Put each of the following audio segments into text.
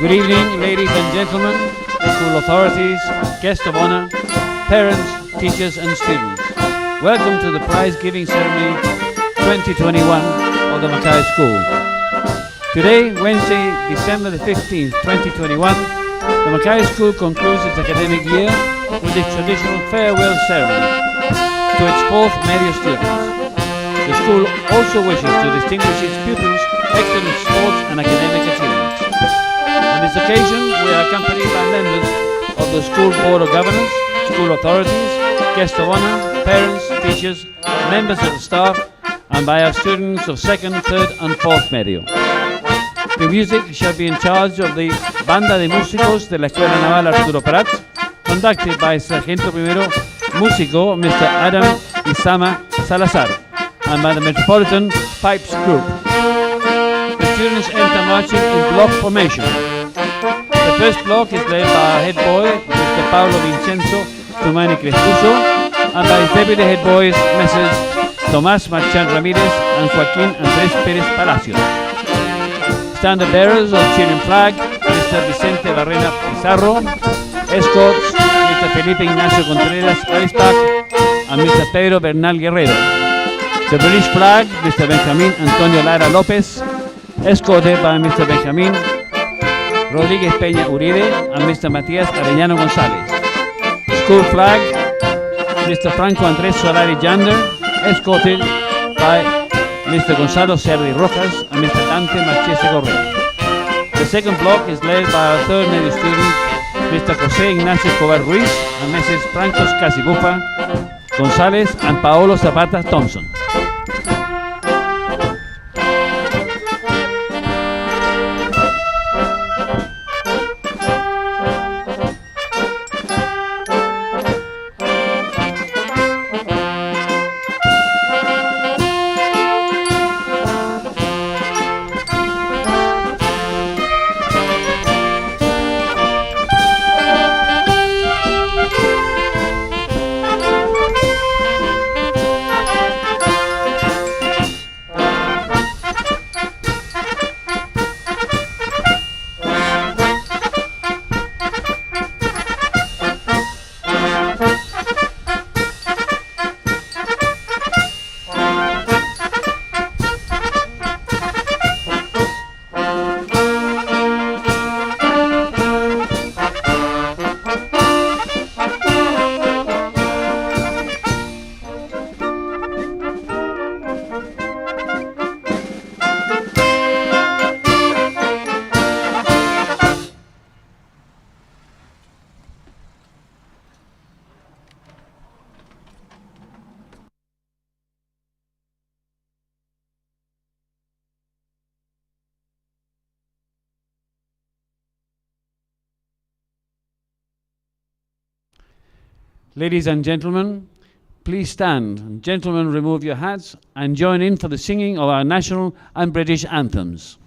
Good evening, ladies and gentlemen, school authorities, guests of honor, parents, teachers and students. Welcome to the prize giving ceremony 2021 of the Mackay School. Today, Wednesday, December the 15th, 2021, the Mackay School concludes its academic year with its traditional farewell ceremony to its fourth media students. The school also wishes to distinguish its pupils' excellent sports and academic achievements. On this occasion, we are accompanied by members of the School Board of Governors, school authorities, guests of honor, parents, teachers, members of the staff, and by our students of 2nd, 3rd and 4th medio. The music shall be in charge of the Banda de Músicos de la Escuela Naval Arturo Prat, conducted by Sargento Primero Músico Mr. Adam Isama Salazar, and by the Metropolitan Pipes Group. The students enter marching in block formation. The first block is led by our head boy, Mr. Paulo Vincenzo Tumani Crestuso, and by his deputy head boys, Messrs. Tomás Marchán Ramírez and Joaquín Andrés Pérez Palacios. Standard bearers of Chilean flag, Mr. Vicente Barrena Pizarro. Escorts, Mr. Felipe Ignacio Contreras Arispac and Mr. Pedro Bernal Guerrero. The British flag, Mr. Benjamín Antonio Lara López, escorted by Mr. Benjamín Rodríguez Peña Uribe and Mr. Matías Arellano González. School flag, Mr. Franco Andrés Solari Jander, escorted by Mr. Gonzalo Serri Rojas, and Mr. Dante Marchese Correa. The second block is led by our third Navy student, Mr. José Ignacio Escobar Ruiz, and Mrs. Francos Casibufa González and Paolo Zapata Thompson. Ladies and gentlemen, please stand. Gentlemen, remove your hats and join in for the singing of our national and British anthems.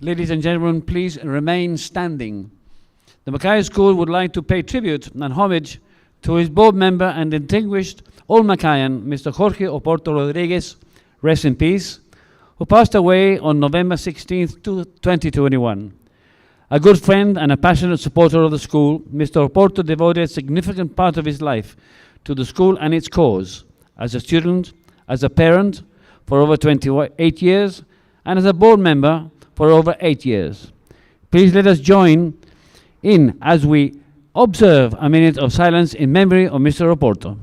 Ladies and gentlemen, please remain standing. The Mackay School would like to pay tribute and homage to his board member and distinguished Old Mackayan, Mr. Jorge Oporto Rodriguez, rest in peace, who passed away on November 16th, 2021. A good friend and a passionate supporter of the school, Mr. Oporto devoted a significant part of his life to the school and its cause, as a student, as a parent for over 28 years, and as a board member for over 8 years. Please let us join in as we observe a minute of silence in memory of Mr. Oporto.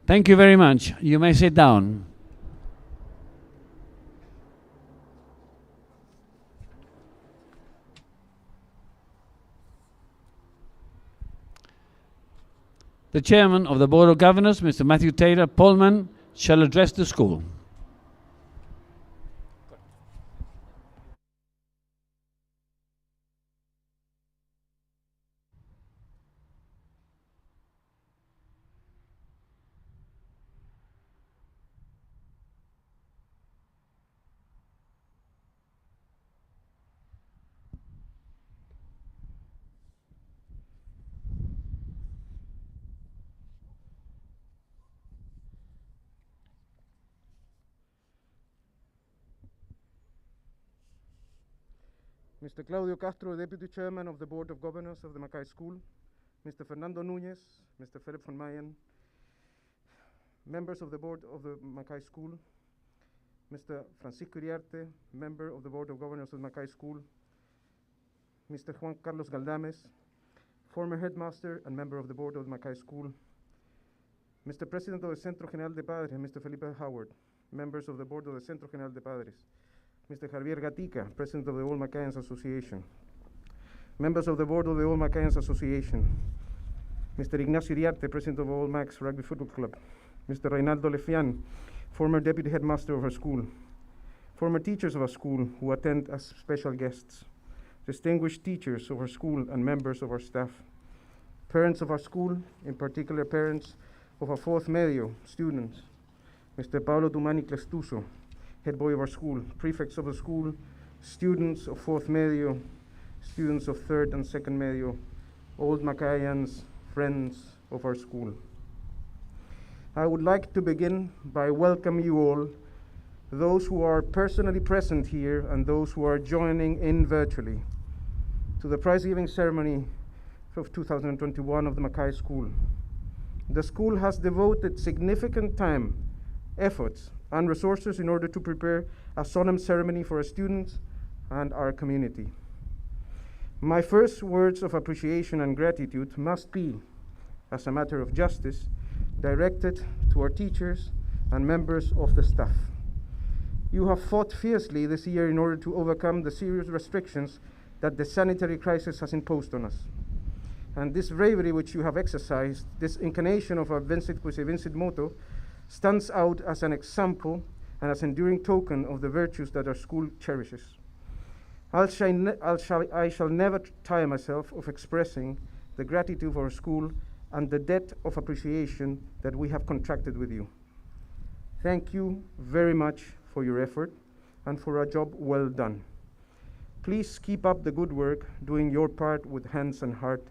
Thank you very much. You may sit down. The Chairman of the Board of Governors, Mr. Matthew Taylor Polman, shall address the school. Mr. Claudio Castro, Deputy Chairman of the Board of Governors of the Mackay School, Mr. Fernando Núñez, Mr. Philip von Mayen, members of the Board of the Mackay School, Mr. Francisco Iriarte, member of the Board of Governors of the Mackay School, Mr. Juan Carlos Galdames, former headmaster and member of the Board of the Mackay School, Mr. President of the Centro General de Padres, Mr. Felipe Howard, members of the Board of the Centro General de Padres, Mr. Javier Gatica, President of the Old Mackayans Association, members of the Board of the Old Mackayans Association, Mr. Ignacio Iriarte, President of Old Macs Rugby Football Club, Mr. Reinaldo Lefian, former Deputy Headmaster of our school, former teachers of our school who attend as special guests, distinguished teachers of our school and members of our staff, parents of our school, in particular parents of our fourth medio students, Mr. Paulo Tumani Clestuso, head boy of our school, prefects of the school, students of fourth medio, students of third and second medio, Old Macayans, friends of our school. I would like to begin by welcoming you all, those who are personally present here and those who are joining in virtually, to the prize-giving ceremony of 2021 of the Mackay School. The school has devoted significant time, efforts, and resources in order to prepare a solemn ceremony for our students and our community. My first words of appreciation and gratitude must be, as a matter of justice, directed to our teachers and members of the staff. You have fought fiercely this year in order to overcome the serious restrictions that the sanitary crisis has imposed on us. And this bravery which you have exercised, this incarnation of our Vincit Quis Vincit motto, stands out as an example and as an enduring token of the virtues that our school cherishes. I shall never tire myself of expressing the gratitude of our school and the debt of appreciation that we have contracted with you. Thank you very much for your effort and for a job well done. Please keep up the good work, doing your part with hands and heart,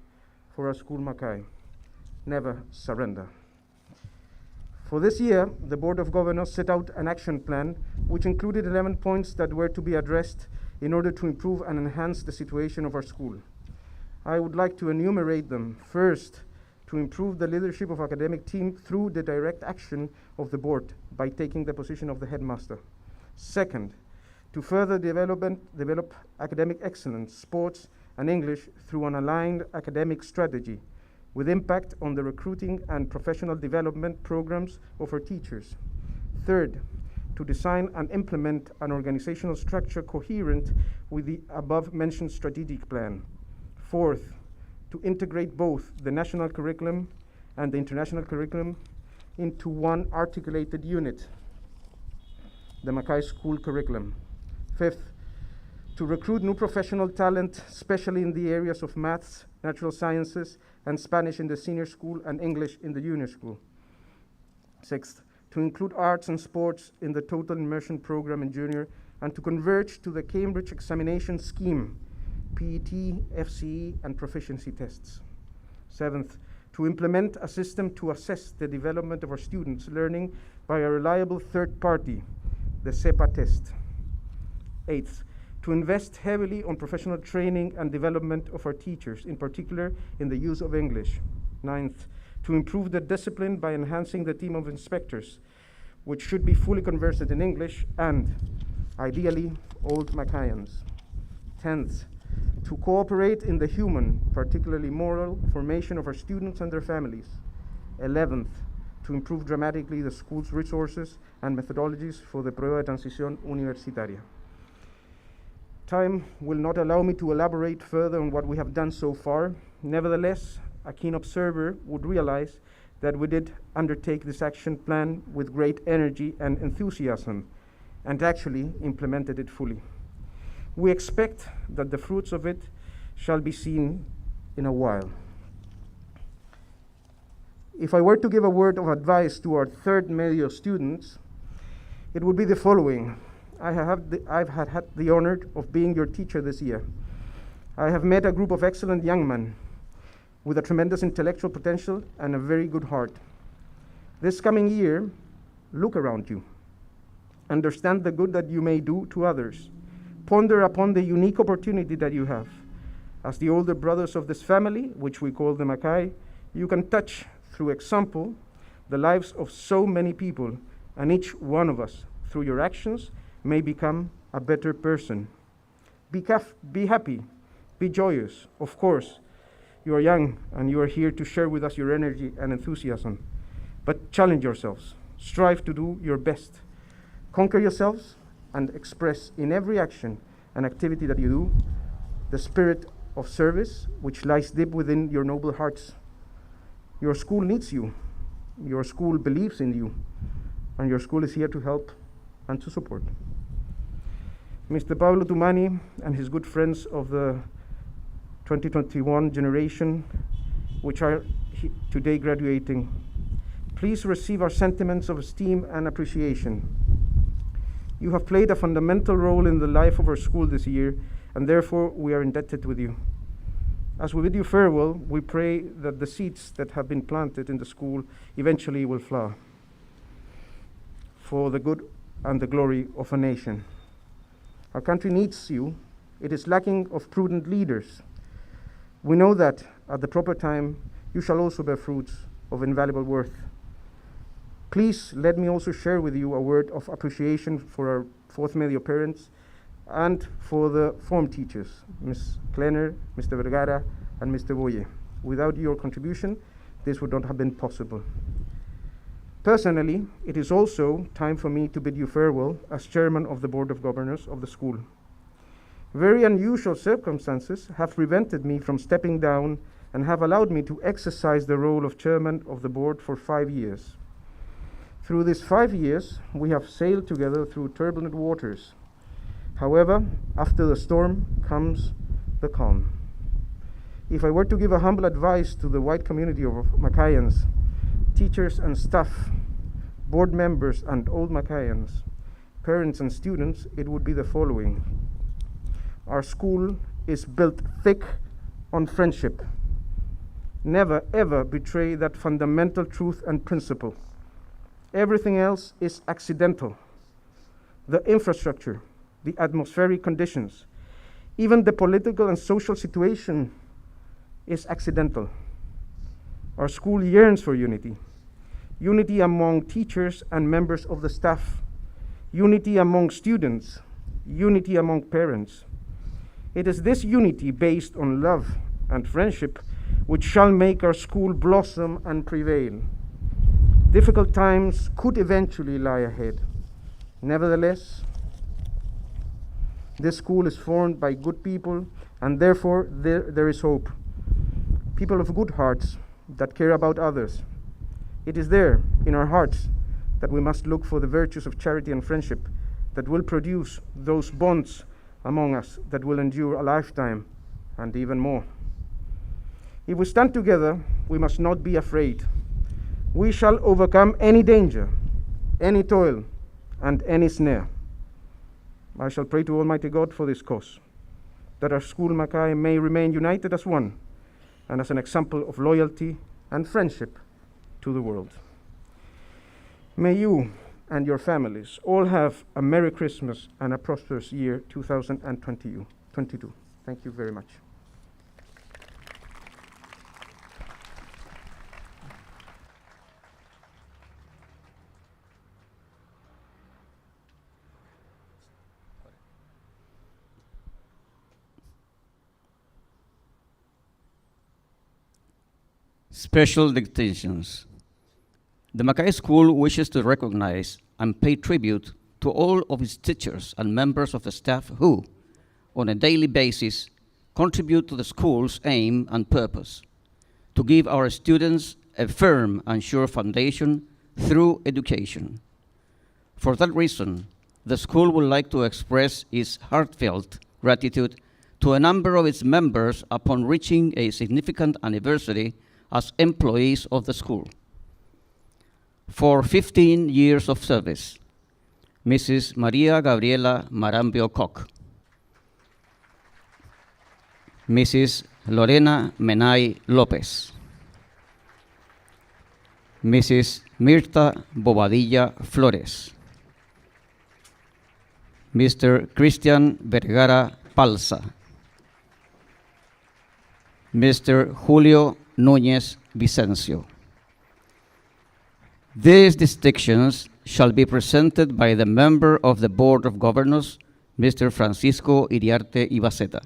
for our school Mackay: never surrender. For this year, the Board of Governors set out an action plan which included 11 points that were to be addressed in order to improve and enhance the situation of our school. I would like to enumerate them. First, to improve the leadership of academic team through the direct action of the board by taking the position of the headmaster. Second, to further develop academic excellence, sports, and English through an aligned academic strategy with impact on the recruiting and professional development programs of our teachers. Third, to design and implement an organizational structure coherent with the above-mentioned strategic plan. Fourth, to integrate both the national curriculum and the international curriculum into one articulated unit, the Mackay School curriculum. Fifth, to recruit new professional talent, especially in the areas of maths, natural sciences, and Spanish in the senior school and English in the junior school. Sixth, to include arts and sports in the total immersion program in junior and to converge to the Cambridge examination scheme, PET, FCE, and proficiency tests. Seventh, to implement a system to assess the development of our students' learning by a reliable third party, the SEPA test. Eighth, to invest heavily on professional training and development of our teachers, in particular in the use of English. Ninth, to improve the discipline by enhancing the team of inspectors, which should be fully conversant in English and, ideally, Old Mackayans. 10th, to cooperate in the human, particularly moral, formation of our students and their families. 11th, to improve dramatically the school's resources and methodologies for the Prueba de Transición Universitaria. Time will not allow me to elaborate further on what we have done so far. Nevertheless, a keen observer would realize that we did undertake this action plan with great energy and enthusiasm and actually implemented it fully. We expect that the fruits of it shall be seen in a while. If I were to give a word of advice to our third medio students, it would be the following. I've had the honor of being your teacher this year. I have met a group of excellent young men with a tremendous intellectual potential and a very good heart. This coming year, look around you. Understand the good that you may do to others. Ponder upon the unique opportunity that you have. As the older brothers of this family, which we call the Mackay, you can touch, through example, the lives of so many people, and each one of us, through your actions, may become a better person. Be happy, be joyous. Of course, you are young and you are here to share with us your energy and enthusiasm. But challenge yourselves, strive to do your best. Conquer yourselves and express in every action and activity that you do the spirit of service which lies deep within your noble hearts. Your school needs you, your school believes in you, and your school is here to help and to support. Mr. Pablo Tumani and his good friends of the 2021 generation, which are today graduating, please receive our sentiments of esteem and appreciation. You have played a fundamental role in the life of our school this year, and therefore we are indebted with you. As we bid you farewell, we pray that the seeds that have been planted in the school eventually will flower for the good and the glory of a nation. Our country needs you. It is lacking of prudent leaders. We know that at the proper time, you shall also bear fruits of invaluable worth. Please let me also share with you a word of appreciation for our fourth medio parents and for the form teachers, Ms. Klenner, Mr. Vergara, and Mr. Boye. Without your contribution, this would not have been possible. Personally, it is also time for me to bid you farewell as chairman of the Board of Governors of the school. Very unusual circumstances have prevented me from stepping down and have allowed me to exercise the role of chairman of the board for 5 years. Through these 5 years, we have sailed together through turbulent waters. However, after the storm comes the calm. If I were to give a humble advice to the wide community of Mackayans, teachers and staff, board members and old Mackayans, parents and students, it would be the following. Our school is built thick on friendship. never ever betray that fundamental truth and principle. Everything else is accidental. The infrastructure, the atmospheric conditions, even the political and social situation is accidental. Our school yearns for unity. Unity among teachers and members of the staff. Unity among students. Unity among parents. It is this unity based on love and friendship which shall make our school blossom and prevail. Difficult times could eventually lie ahead. Nevertheless, this school is formed by good people, and therefore there is hope. People of good hearts that care about others. It is there, in our hearts, that we must look for the virtues of charity and friendship that will produce those bonds among us that will endure a lifetime and even more. If we stand together, we must not be afraid. We shall overcome any danger, any toil, and any snare. I shall pray to Almighty God for this cause, that our school Mackay may remain united as one and as an example of loyalty and friendship to the world. May you and your families all have a Merry Christmas and a prosperous year 2022. Thank you very much. Special distinctions. The Mackay School wishes to recognize and pay tribute to all of its teachers and members of the staff who, on a daily basis, contribute to the school's aim and purpose, to give our students a firm and sure foundation through education. For that reason, the school would like to express its heartfelt gratitude to a number of its members upon reaching a significant anniversary as employees of the school. For 15 years of service, Mrs. Maria Gabriela Marambio Koch, Mrs. Lorena Menay Lopez, Mrs. Mirta Bobadilla Flores, Mr. Christian Vergara Palza, Mr. Julio Núñez Vicencio. These distinctions shall be presented by the member of the Board of Governors, Mr. Francisco Iriarte Ibaceta.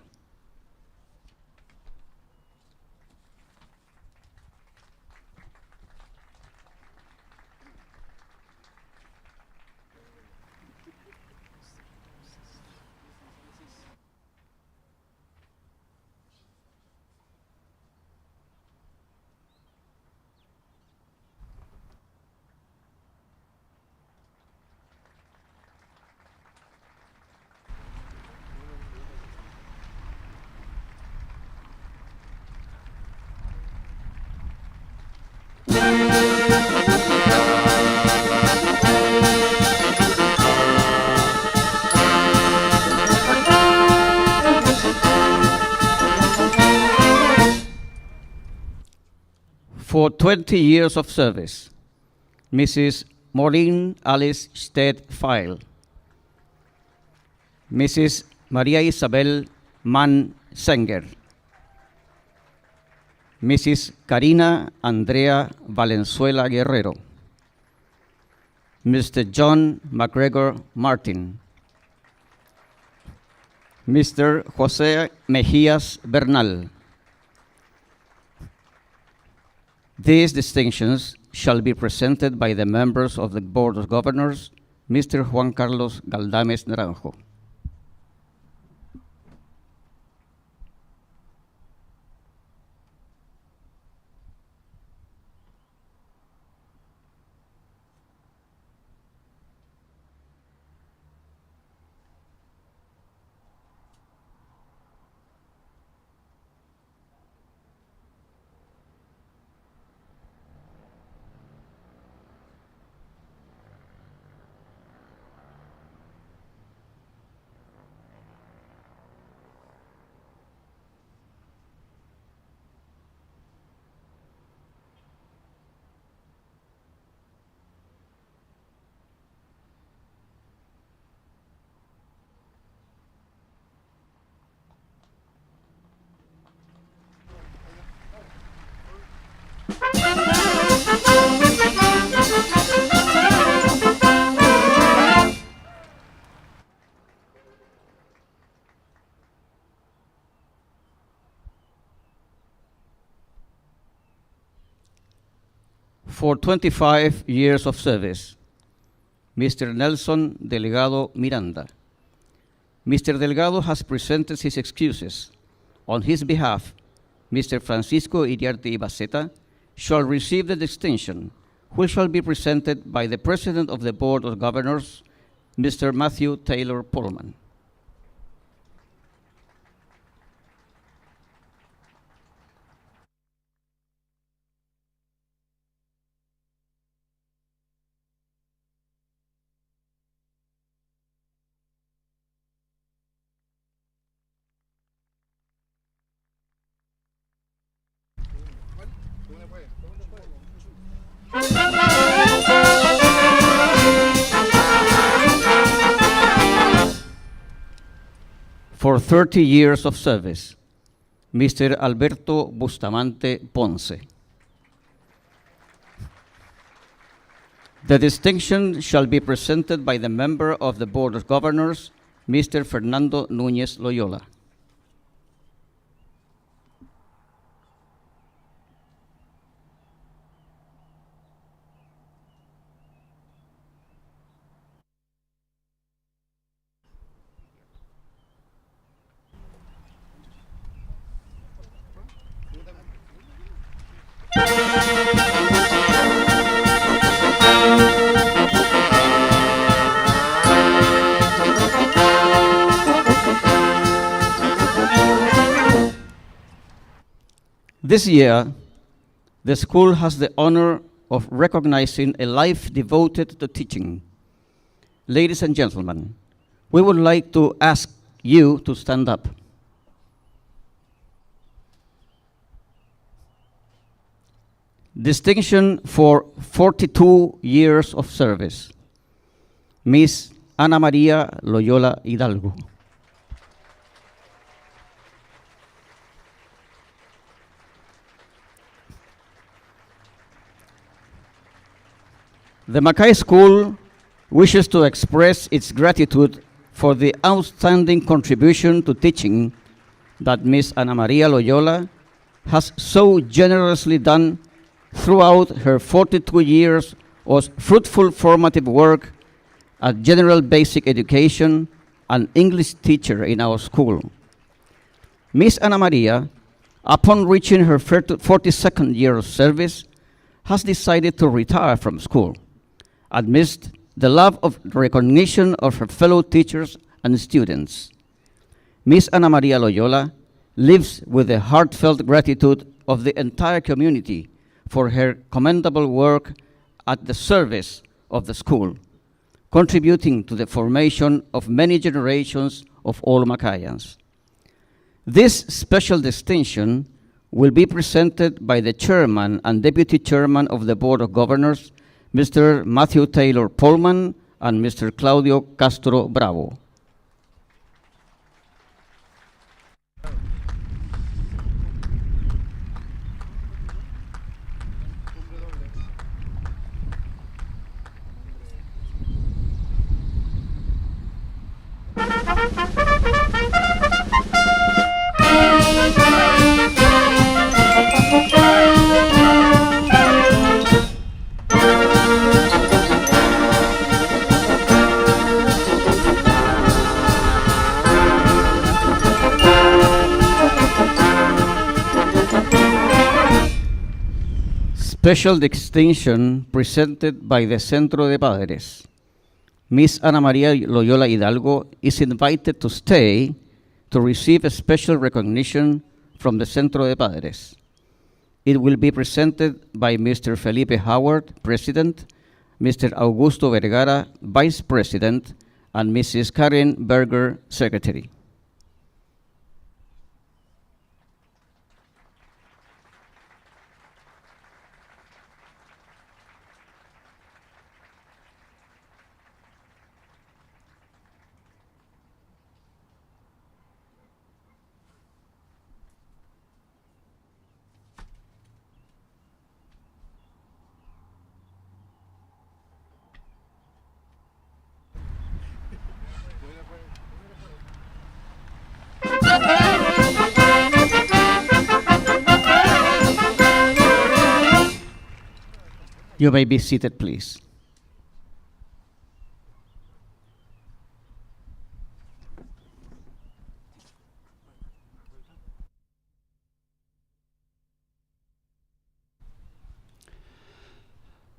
For 20 years of service, Mrs. Maureen Alice Stead File, Mrs. Maria Isabel Mann Senger, Mrs. Karina Andrea Valenzuela Guerrero, Mr. John McGregor Martin, Mr. Jose Mejias Bernal. These distinctions shall be presented by the members of the Board of Governors, Mr. Juan Carlos Galdames Naranjo. for 25 years of service, Mr. Nelson Delgado Miranda. Mr. Delgado has presented his excuses. On his behalf, Mr. Francisco Iriarte Ibaceta shall receive the distinction, which shall be presented by the President of the Board of Governors, Mr. Matthew Taylor Pullman. For 30 years of service, Mr. Alberto Bustamante Ponce. The distinction shall be presented by the member of the Board of Governors, Mr. Fernando Núñez Loyola. This year, the school has the honor of recognizing a life devoted to teaching. Ladies and gentlemen, we would like to ask you to stand up. Distinction for 42 years of service, Miss Ana María Loyola Hidalgo. The Mackay School wishes to express its gratitude for the outstanding contribution to teaching that Miss Ana María Loyola has so generously done throughout her 42 years of fruitful formative work as general basic education and English teacher in our school. Miss Ana María, upon reaching her 42nd year of service, has decided to retire from school amidst the love of recognition of her fellow teachers and students. Miss Ana María Loyola lives with the heartfelt gratitude of the entire community for her commendable work at the service of the school, contributing to the formation of many generations of all Macayans. This special distinction will be presented by the Chairman and Deputy Chairman of the Board of Governors, Mr. Matthew Taylor Pullman and Mr. Claudio Castro Bravo. Special distinction presented by the Centro de Padres. Miss Ana María Loyola Hidalgo is invited to stay to receive a special recognition from the Centro de Padres. It will be presented by Mr. Felipe Howard, President, Mr. Augusto Vergara, Vice President, and Mrs. Karen Berger, Secretary. You may be seated, please.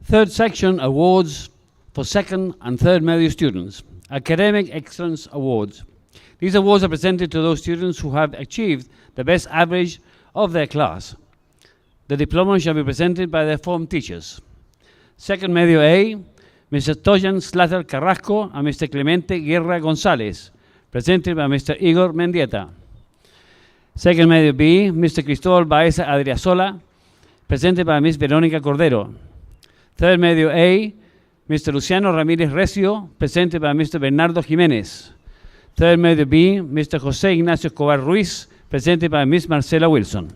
Third section, awards for second and third medio students. Academic Excellence Awards. These awards are presented to those students who have achieved the best average of their class. The diploma shall be presented by their form teachers. Second medio A, Mr. Toyan Slater Carrasco and Mr. Clemente Guerra González, presented by Mr. Igor Mendieta. Second medio B, Mr. Cristóbal Baeza Adriasola, presented by Ms. Verónica Cordero. Third medio A, Mr. Luciano Ramírez Recio, presented by Mr. Bernardo Jiménez. Third medio B, Mr. José Ignacio Escobar Ruiz, presented by Ms. Marcela Wilson.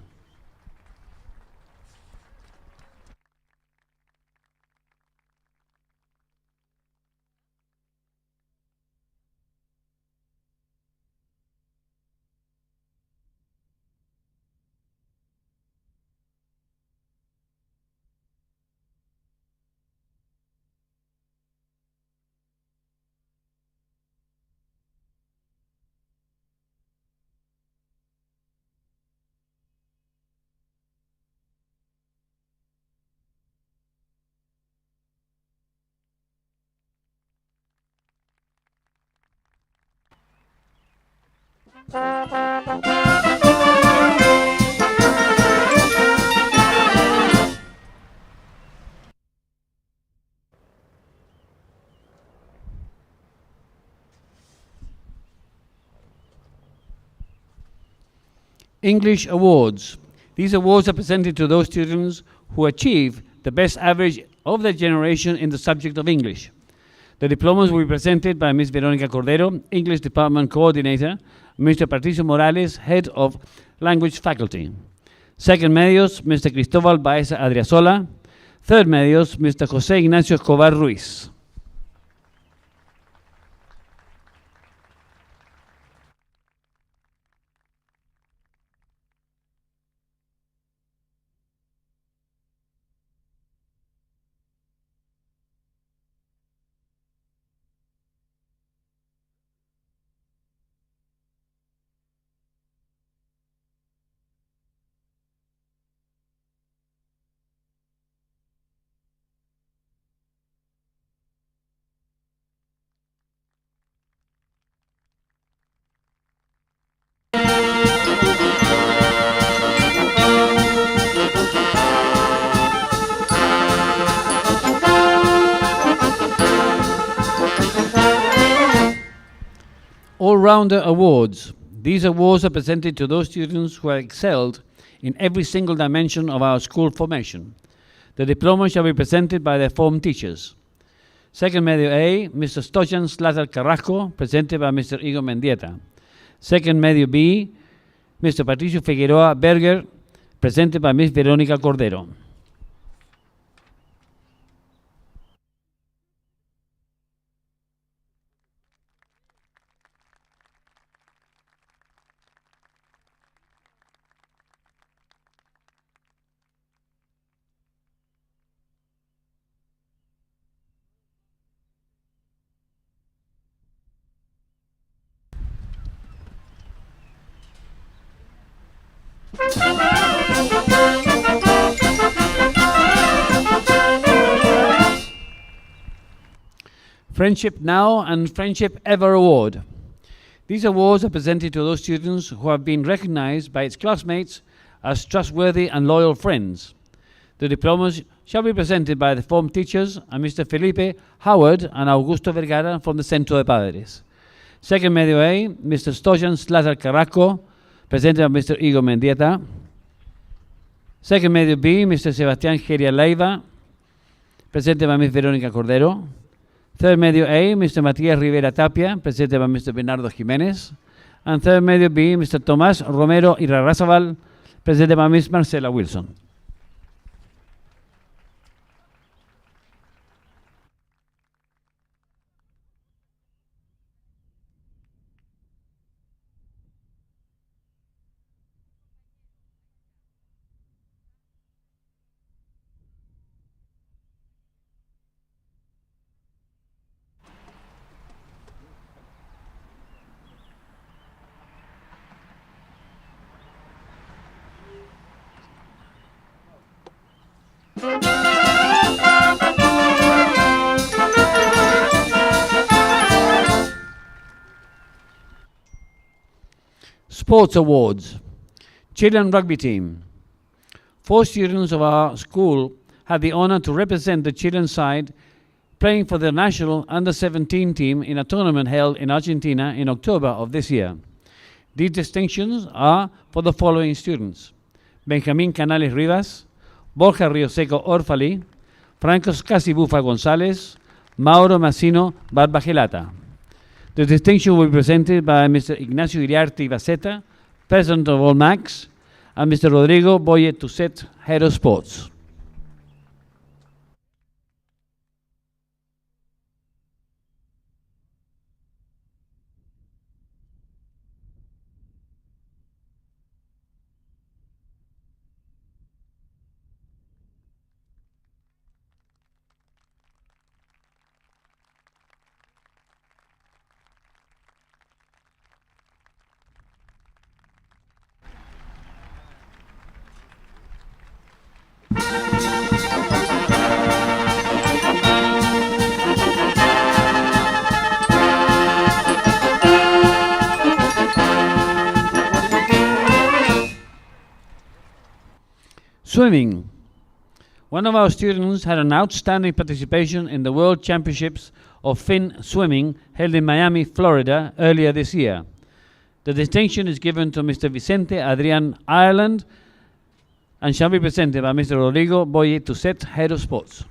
English Awards. These awards are presented to those students who achieve the best average of their generation in the subject of English. The diplomas will be presented by Ms. Verónica Cordero, English Department Coordinator, Mr. Patricio Morales, Head of Language Faculty. Second medios, Mr. Cristóbal Baeza Adriasola. Third medios, Mr. José Ignacio Escobar Ruiz. All-Rounder Awards. These awards are presented to those students who have excelled in every single dimension of our school formation. The diploma shall be presented by their form teachers. Second medio A, Mr. Stojan Slater Carrasco, presented by Mr. Igor Mendieta. Second medio B, Mr. Patricio Figueroa Berger, presented by Ms. Verónica Cordero. Friendship Now and Friendship Ever Award. These awards are presented to those students who have been recognized by its classmates as trustworthy and loyal friends. The diplomas shall be presented by the form teachers and Mr. Felipe Howard and Augusto Vergara from the Centro de Padres. Second medio A, Mr. Stojan Slater Carrasco, presented by Mr. Igor Mendieta. Second medio B, Mr. Sebastián Geria Leiva, presented by Ms. Verónica Cordero. Third medio A, Mr. Matías Rivera Tapia, presented by Mr. Bernardo Jiménez. And third medio B, Mr. Tomás Romero Irarrázaval, presented by Ms. Marcela Wilson. Sports Awards. Chilean Rugby Team. 4 students of our school had the honor to represent the Chilean side playing for the national under-17 team in a tournament held in Argentina in October of this year. These distinctions are for the following students: Benjamín Canales Rivas, Borja Rioseco Orfali, Franco Casibufa González, Mauro Massino Barbagelata. The distinction will be presented by Mr. Ignacio Iriarte Ibaceta, President of All Macs, and Mr. Rodrigo Boye Tuset, Head of Sports. Swimming. One of our students had an outstanding participation in the World Championships of Finn Swimming held in Miami, Florida earlier this year. The distinction is given to Mr. Vicente Adrian Ireland and shall be presented by Mr. Rodrigo Boye Tuset, Head of Sports.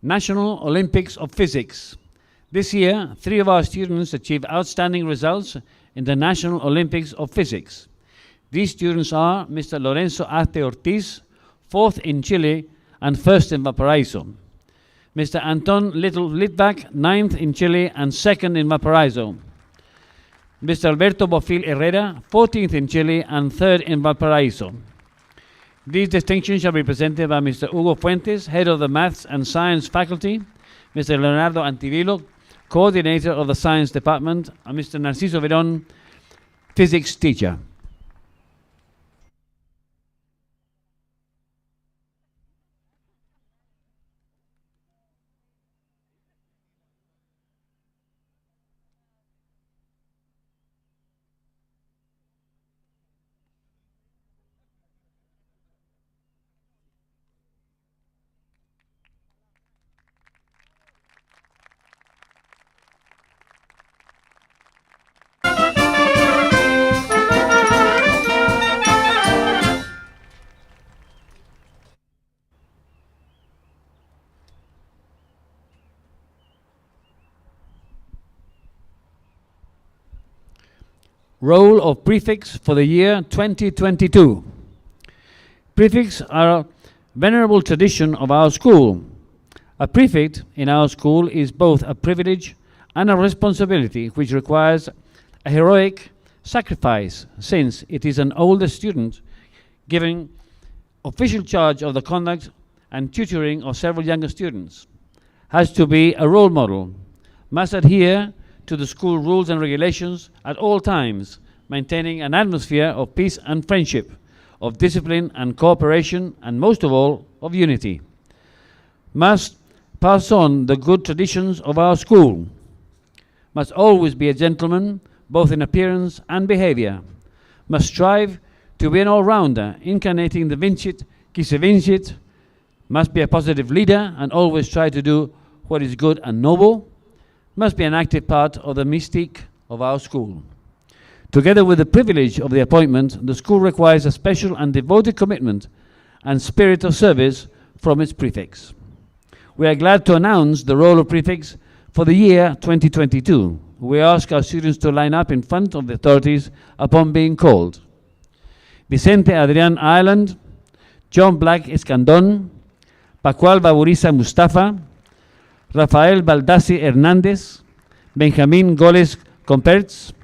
National Olympics of Physics. This year, 3 of our students achieved outstanding results in the National Olympics of Physics. These students are Mr. Lorenzo Arte Ortiz, 4th in Chile and 1st in Valparaiso. Mr. Anton Little Litvak, 9th in Chile and 2nd in Valparaiso. Mr. Alberto Bofil Herrera, 14th in Chile and 3rd in Valparaiso. These distinctions shall be presented by Mr. Hugo Fuentes, Head of the Maths and Science Faculty, Mr. Leonardo Antivilo, Coordinator of the Science Department, and Mr. Narciso Verón, Physics Teacher. Role of prefects for the year 2022. Prefects are a venerable tradition of our school. A prefect in our school is both a privilege and a responsibility which requires a heroic sacrifice, since it is an older student giving official charge of the conduct and tutoring of several younger students, has to be a role model, must adhere to the school rules and regulations at all times, maintaining an atmosphere of peace and friendship, of discipline and cooperation, and most of all, of unity. Must pass on the good traditions of our school. Must always be a gentleman, both in appearance and behavior. Must strive to be an all-rounder, incarnating the vincit qui se vincit. Must be a positive leader and always try to do what is good and noble. Must be an active part of the mystique of our school. Together with the privilege of the appointment, the school requires a special and devoted commitment and spirit of service from its prefects. We are glad to announce the role of prefects for the year 2022. We ask our students to line up in front of the authorities upon being called. Vicente Adrián Ireland, John Black Escandón, Pascual Baburiza Mustafa, Rafael Baldassi Hernández, Benjamín Goles Compertz,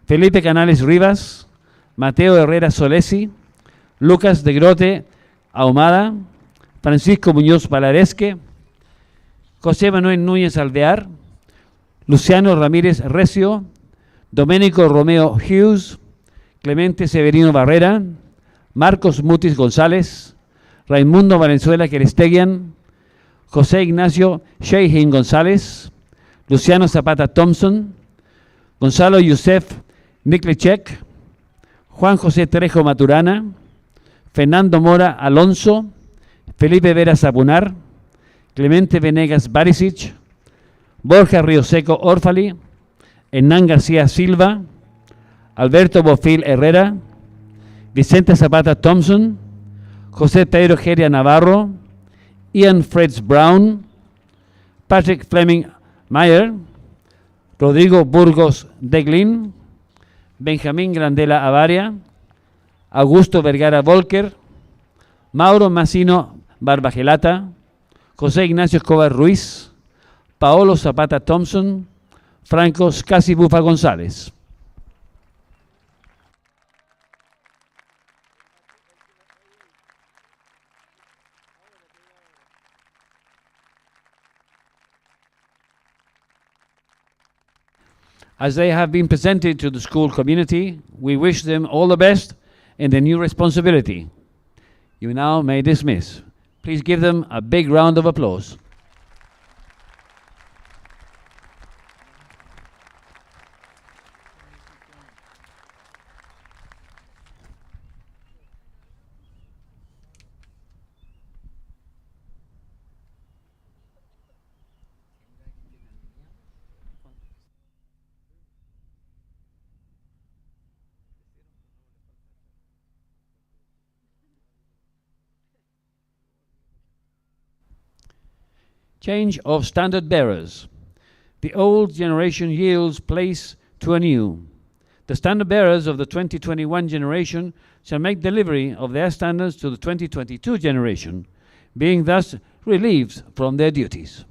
Felipe Canales Rivas, Mateo Herrera Solesi, Lucas de Grote Ahumada, Francisco Muñoz Valaresque, José Manuel Núñez Alvear, Luciano Ramírez Recio, Domenico Romeo Hughes, Clemente Severino Barrera, Marcos Mutis González, Raimundo Valenzuela Queresteguian, José Ignacio Sheikhin González, Luciano Zapata Thompson, Gonzalo Yusef Niklicek, Juan José Trejo Maturana, Fernando Mora Alonso, Felipe Vera Zapunar, Clemente Venegas Barisic, Borja Rioseco Orfali, Hernán García Silva, Alberto Bofil Herrera, Vicente Zapata Thompson, José Pedro Geria Navarro, Ian Freds Brown, Patrick Fleming Mayer, Rodrigo Burgos Deglin, Benjamín Grandela Avaria, Augusto Vergara Volker, Mauro Massino Barbagelata, José Ignacio Escobar Ruiz, Paolo Zapata Thompson, Franco Scasi Bufa González. As they have been presented to the school community, we wish them all the best in their new responsibility. You now may dismiss. Please give them a big round of applause. Change of standard bearers. The old generation yields place to a new. The standard bearers of the 2021 generation shall make delivery of their standards to the 2022 generation, being thus relieved from their duties.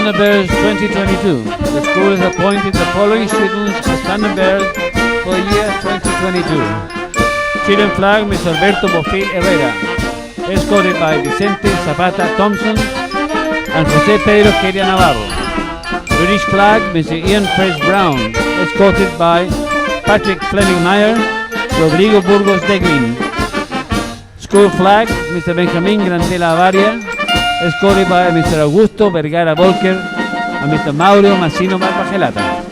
Thunderbirds 2022. The school has appointed the following students as Thunderbirds for the year 2022. Children flag, Mr. Alberto Bofil Herrera, escorted by Vicente Zapata Thompson and José Pedro Queria Navarro. British flag, Mr. Ian Fresh Brown, escorted by Patrick Fleming Meyer, Rodrigo Burgos Deglin. School flag, Mr. Benjamín Grandela Avaria, escorted by Mr. Augusto Vergara Volker and Mr. Mauro Massino Barbagelata.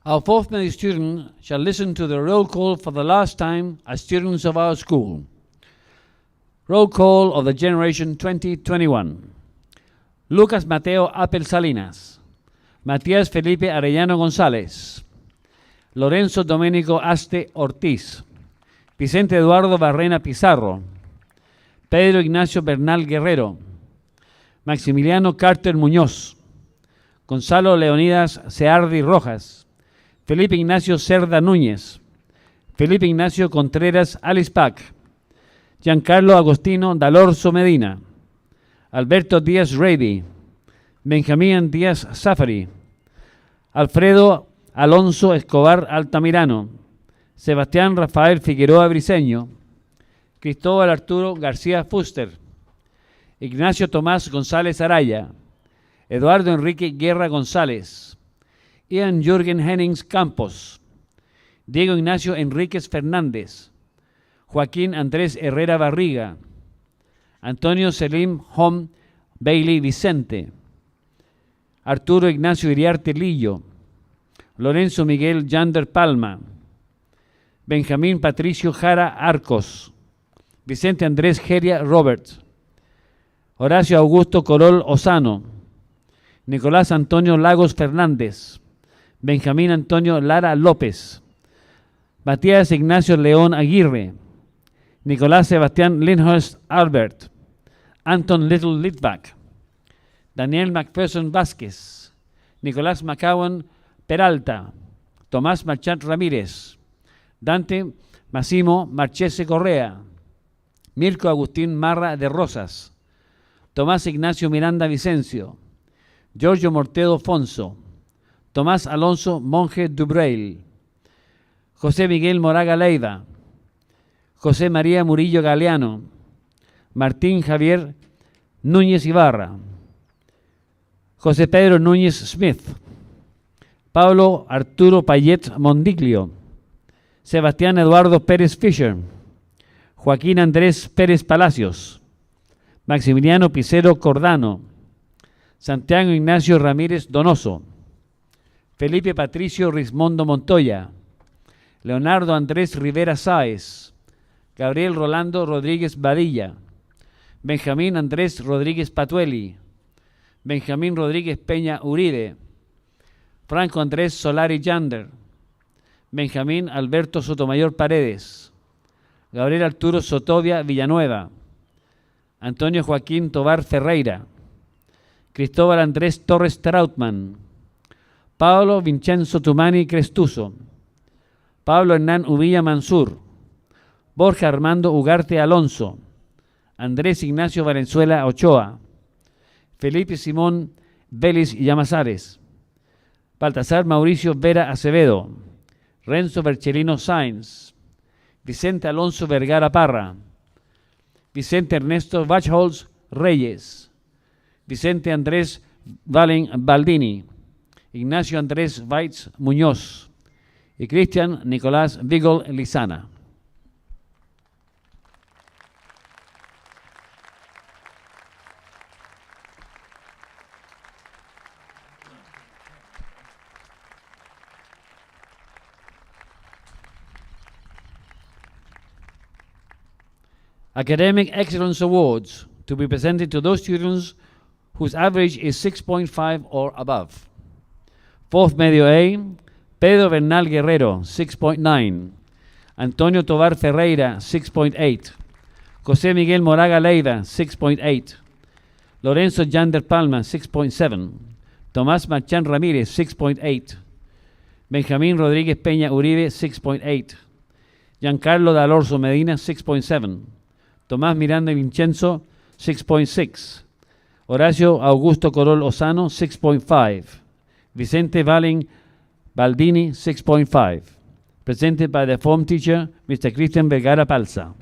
Our fourth May student shall listen to the roll call for the last time as students of our school. Roll call of the generation 2021. Lucas Mateo Apel Salinas. Matías Felipe Arellano González. Lorenzo Domenico Aste Ortiz. Vicente Eduardo Barrena Pizarro. Pedro Ignacio Bernal Guerrero. Maximiliano Carter Muñoz. Gonzalo Leonidas Seardi Rojas. Felipe Ignacio Cerda Núñez, Felipe Ignacio Contreras Alispac, Giancarlo Agostino Dalorzo Medina, Alberto Díaz Reidy, Benjamín Díaz Zafari, Alfredo Alonso Escobar Altamirano, Sebastián Rafael Figueroa Briceño, Cristóbal Arturo García Fuster, Ignacio Tomás González Araya, Eduardo Enrique Guerra González, Ian Jürgen Hennings Campos, Diego Ignacio Enríquez Fernández, Joaquín Andrés Herrera Barriga, Antonio Selim Hom Bailey Vicente, Arturo Ignacio Iriarte Lillo, Lorenzo Miguel Yander Palma, Benjamín Patricio Jara Arcos, Vicente Andrés Geria Robert, Horacio Augusto Corol Osano, Nicolás Antonio Lagos Fernández, Benjamín Antonio Lara López, Matías Ignacio León Aguirre, Nicolás Sebastián Lindhurst Albert, Anton Little Litvak, Daniel McPherson Vázquez, Nicolás McCowan Peralta, Tomás Marchant Ramírez, Dante Massimo Marchese Correa, Mirko Agustín Marra de Rosas, Tomás Ignacio Miranda Vicencio, Giorgio Mortedo Fonso, Tomás Alonso Monje Dubreil, José Miguel Moraga Leiva, José María Murillo Galeano, Martín Javier Núñez Ibarra, José Pedro Núñez Smith, Pablo Arturo Payet Mondiglio, Sebastián Eduardo Pérez Fischer, Joaquín Andrés Pérez Palacios, Maximiliano Picero Cordano, Santiago Ignacio Ramírez Donoso, Felipe Patricio Rismondo Montoya, Leonardo Andrés Rivera Sáez, Gabriel Rolando Rodríguez Badilla, Benjamín Andrés Rodríguez Patueli, Benjamín Rodríguez Peña Uribe, Franco Andrés Solari Yander, Benjamín Alberto Sotomayor Paredes, Gabriel Arturo Sotovia Villanueva, Antonio Joaquín Tobar Ferreira, Cristóbal Andrés Torres Trautmann, Pablo Vincenzo Tumani Crestuso, Pablo Hernán Uvilla Mansur, Borja Armando Ugarte Alonso, Andrés Ignacio Valenzuela Ochoa, Felipe Simón Vélez Llamazares, Baltasar Mauricio Vera Acevedo, Renzo Berchelino Sáenz, Vicente Alonso Vergara Parra, Vicente Ernesto Bachholz Reyes, Vicente Andrés Valen Baldini, Ignacio Andrés Weitz Muñoz y Cristian Nicolás Vigol Lizana. Academic Excellence Awards to be presented to those students whose average is 6.5 or above. Fourth Medio A, Pedro Bernal Guerrero, 6.9. Antonio Tovar Ferreira, 6.8. José Miguel Moraga Leiva, 6.8. Lorenzo Yander Palma, 6.7. Tomás Marchán Ramírez, 6.8. Benjamín Rodríguez Peña Uribe, 6.8. Giancarlo D'Alorso Medina, 6.7. Tomás Miranda Vincenzo, 6.6. Horacio Augusto Corol Osano, 6.5. Vicente Valen Baldini, 6.5. Presented by the form teacher, Mr. Cristian Vergara Palza.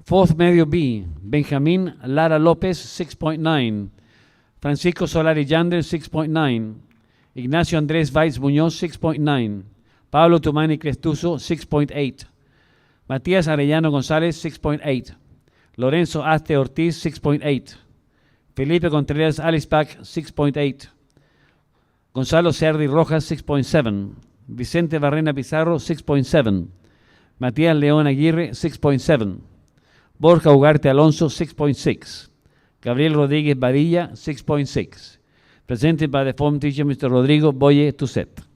Fourth Medio B, Benjamín Lara López, 6.9. Francisco Solari Yander, 6.9. Ignacio Andrés Valls Muñoz, 6.9. Pablo Tumani Crestuso, 6.8. Matías Arellano González, 6.8. Lorenzo Aste Ortiz, 6.8. Felipe Contreras Alispac, 6.8. Gonzalo Cerdi Rojas, 6.7. Vicente Barrena Pizarro, 6.7. Matías León Aguirre, 6.7. Borja Ugarte Alonso, 6.6. Gabriel Rodríguez Badilla, 6.6. Presented by the form teacher, Mr. Rodrigo Boye Tuset.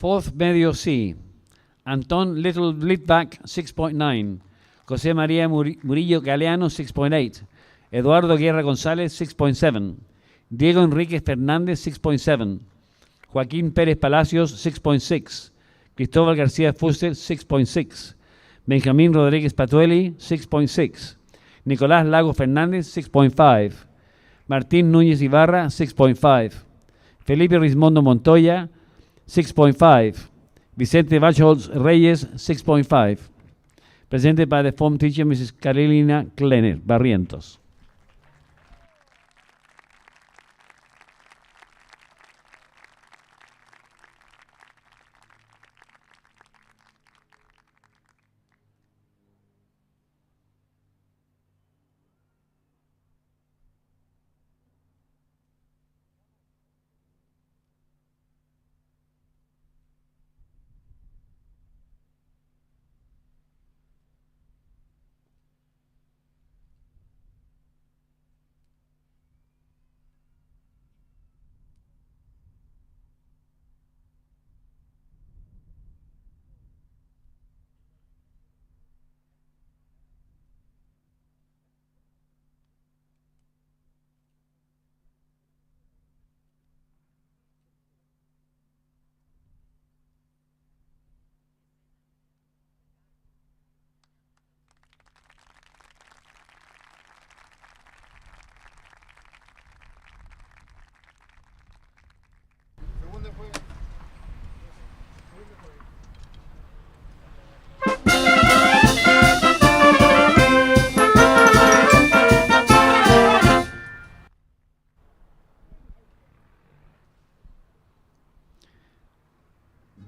Fourth Medio C, Anton Little Litvak, 6.9. José María Murillo Galeano, 6.8. Eduardo Guerra González, 6.7. Diego Enríquez Fernández, 6.7. Joaquín Pérez Palacios, 6.6. Cristóbal García Fuster, 6.6. Benjamín Rodríguez Patueli, 6.6. Nicolás Lago Fernández, 6.5. Martín Núñez Ibarra, 6.5. Felipe Rismondo Montoya, 6.5. Vicente Bacholz Reyes, 6.5. Presented by the form teacher, Mrs. Carolina Klenner Barrientos.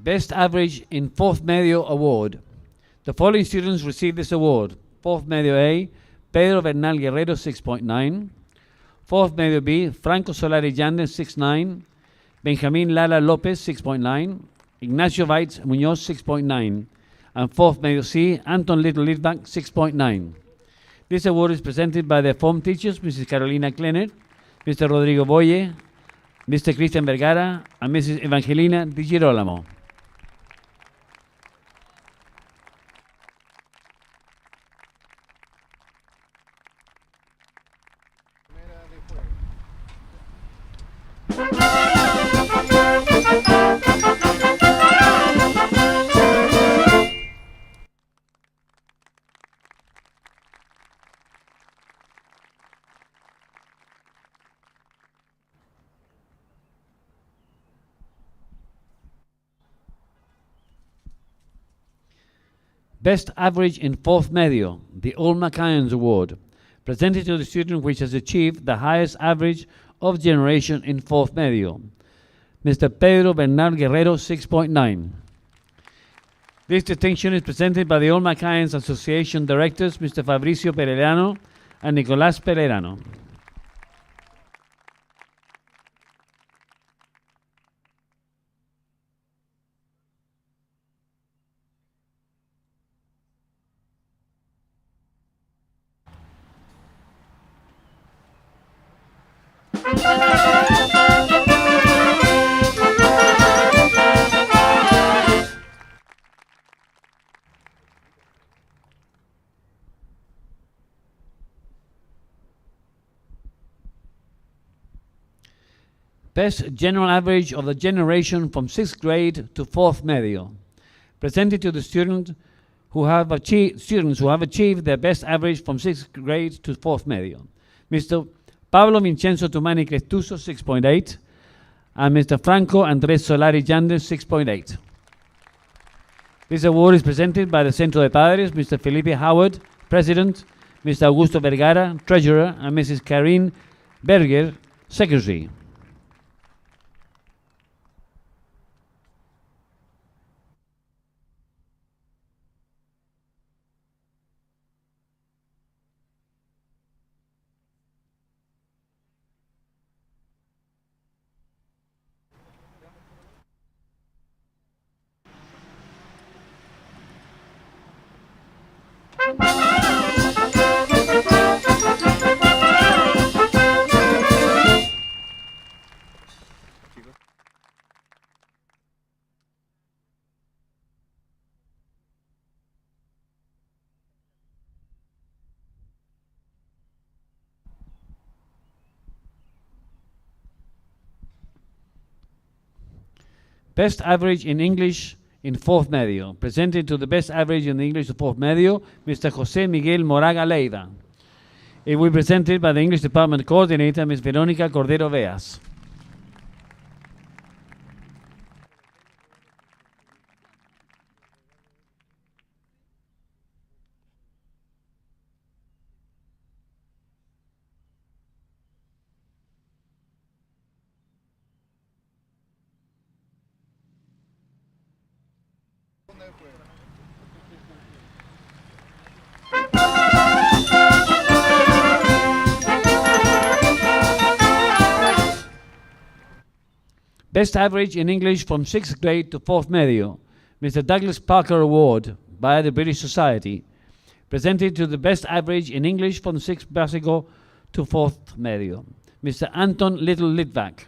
Best Average in Fourth Medio Award. The following students received this award. Fourth Medio A, Pedro Bernal Guerrero, 6.9. Fourth Medio B, Franco Solari Yandes, 6.9. Benjamin Lara Lopez, 6.9. Ignacio Weitz Muñoz, 6.9. And fourth Medio C, Anton Little Litvak, 6.9. This award is presented by the form teachers, Mrs. Carolina Klenner, Mr. Rodrigo Boye, Mr. Christian Vergara, and Mrs. Evangelina Di Girolamo. Best Average in Fourth Medio, the Olma Cayens Award, presented to the student which has achieved the highest average of generation in Fourth Medio. Mr. Pedro Bernal Guerrero, 6.9. This distinction is presented by the Olma Cayens Association Directors, Mr. Fabricio Perelano and Nicolás Perelano. Best General Average of the Generation from 6th grade to 4th Medio, presented to the students who have achieved their best average from 6th grade to 4th Medio. Mr. Pablo Vincenzo Tumani Crestuso, 6.8, and Mr. Franco Andrés Solari Yandes, 6.8. This award is presented by the Centro de Padres, Mr. Felipe Howard, President, Mr. Augusto Vergara, Treasurer, and Mrs. Karine Berger, Secretary. Best Average in English in 4th Medio, presented to the Best Average in English of 4th Medio, Mr. José Miguel Moraga Leiva. It will be presented by the English Department Coordinator, Ms. Verónica Cordero Veas. Best Average in English from 6th grade to 4th Medio, Mr. Douglas Parker Award by the British Society, presented to the Best Average in English from 6th Básico to 4th Medio, Mr. Anton Little Litvak.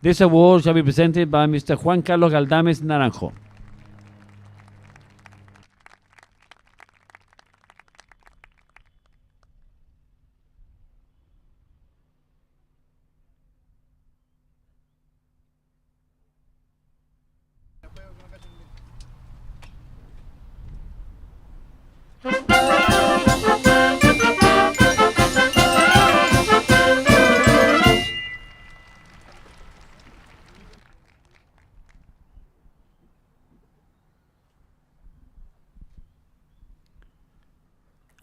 This award shall be presented by Mr. Juan Carlos Galdames Naranjo.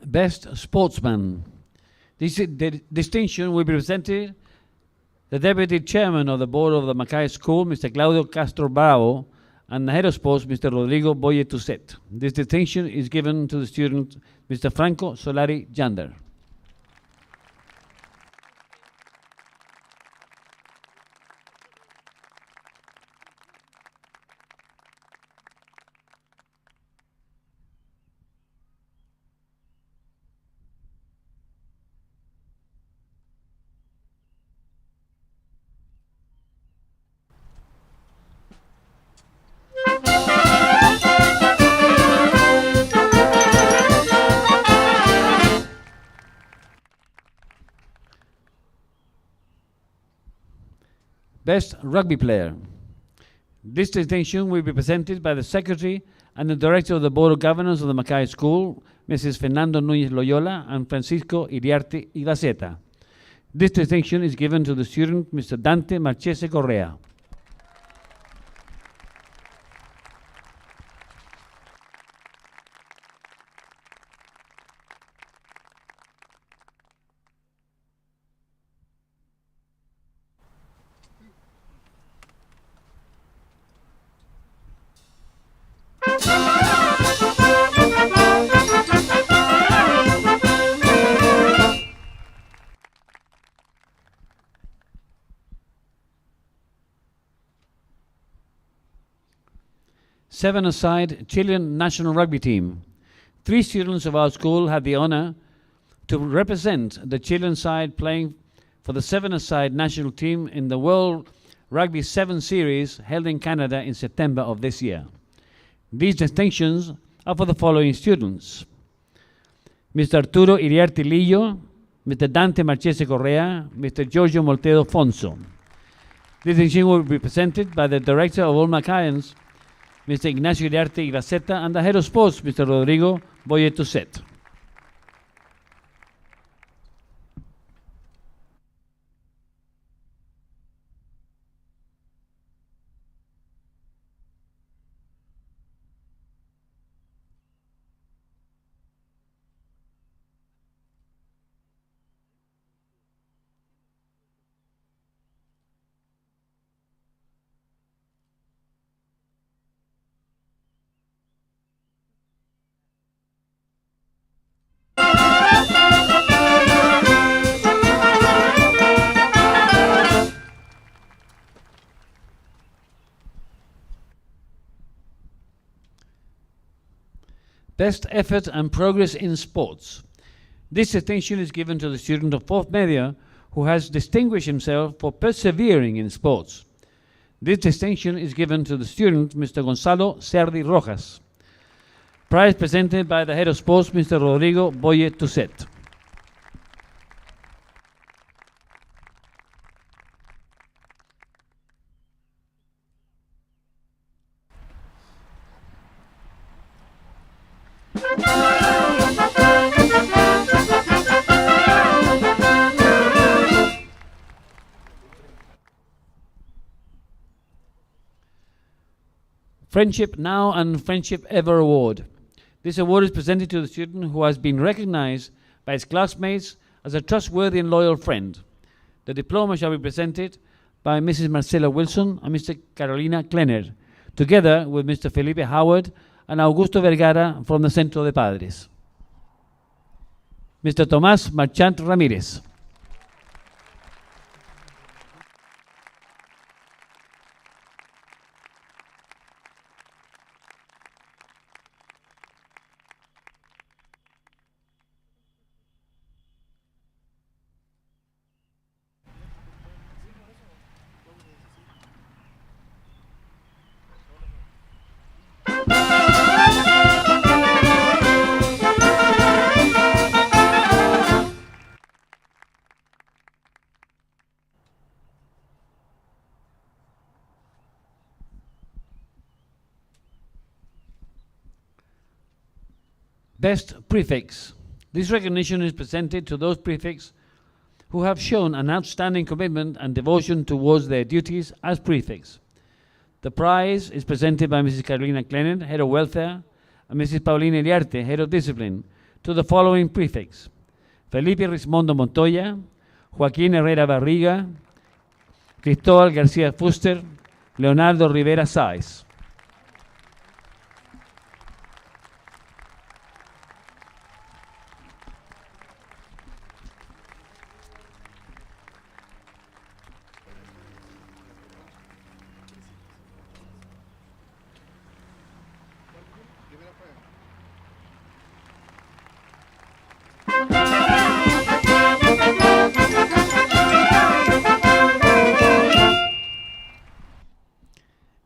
Best Sportsman. This distinction will be presented the Deputy Chairman of the Board of the Mackay School, Mr. Claudio Castro Bravo, and the head of sports, Mr. Rodrigo Boye Tuset. This distinction is given to the student, Mr. Franco Solari Jander. Best Rugby Player. This distinction will be presented by the Secretary and the Director of the Board of Governors of the Mackay School, Mrs. Fernando Núñez Loyola and Francisco Iriarte Ibaceta. This distinction is given to the student, Mr. Dante Marchese Correa. Seven-a-side Chilean national rugby team. 3 students of our school had the honor to represent the Chilean side playing for the seven-a-side national team in the World Rugby 7 Series held in Canada in September of this year. These distinctions are for the following students: Mr. Arturo Iriarte Lillo, Mr. Dante Marchese Correa, Mr. Giorgio Moltedo Fonso. This distinction will be presented by the Director of all Macayans, Mr. Ignacio Iriarte Ibaceta, and the Head of Sports, Mr. Rodrigo Boye Tuset. Best effort and progress in sports. This distinction is given to the student of 4th media who has distinguished himself for persevering in sports. This distinction is given to the student, Mr. Gonzalo Cerdi Rojas. Prize presented by the Head of Sports, Mr. Rodrigo Boye Tuset. Friendship Now and Friendship Ever Award. This award is presented to the student who has been recognized by his classmates as a trustworthy and loyal friend. The diploma shall be presented by Mrs. Marcela Wilson and Mr. Carolina Klenner, together with Mr. Felipe Howard and Augusto Vergara from the Centro de Padres. Mr. Tomás Marchant Ramírez. Best Prefects. This recognition is presented to those prefects who have shown an outstanding commitment and devotion towards their duties as prefects. The prize is presented by Mrs. Carolina Klenner, Head of Welfare, and Mrs. Paulina Iriarte, Head of Discipline, to the following prefects: Felipe Rismondo Montoya, Joaquín Herrera Barriga, Cristóbal García Fuster, Leonardo Rivera Sáez.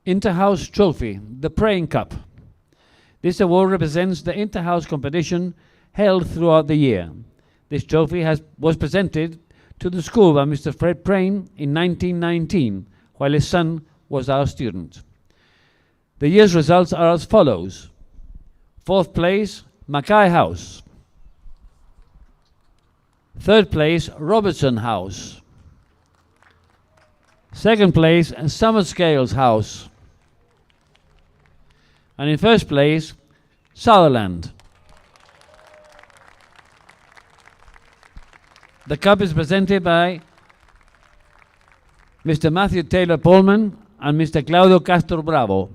Interhouse Trophy, the Praying Cup. This award represents the interhouse competition held throughout the year. This trophy was presented to the school by Mr. Fred Prayne in 1919, while his son was our student. The year's results are as follows. 4th place, Mackay House. 3rd place, Robertson House. 2nd place, Summerscales House. And in 1st place, Sutherland. The cup is presented by Mr. Matthew Taylor Pullman and Mr. Claudio Castro Bravo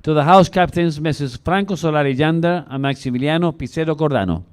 to the house captains Mrs. Franco Solari Yander and Maximiliano Picero Cordano.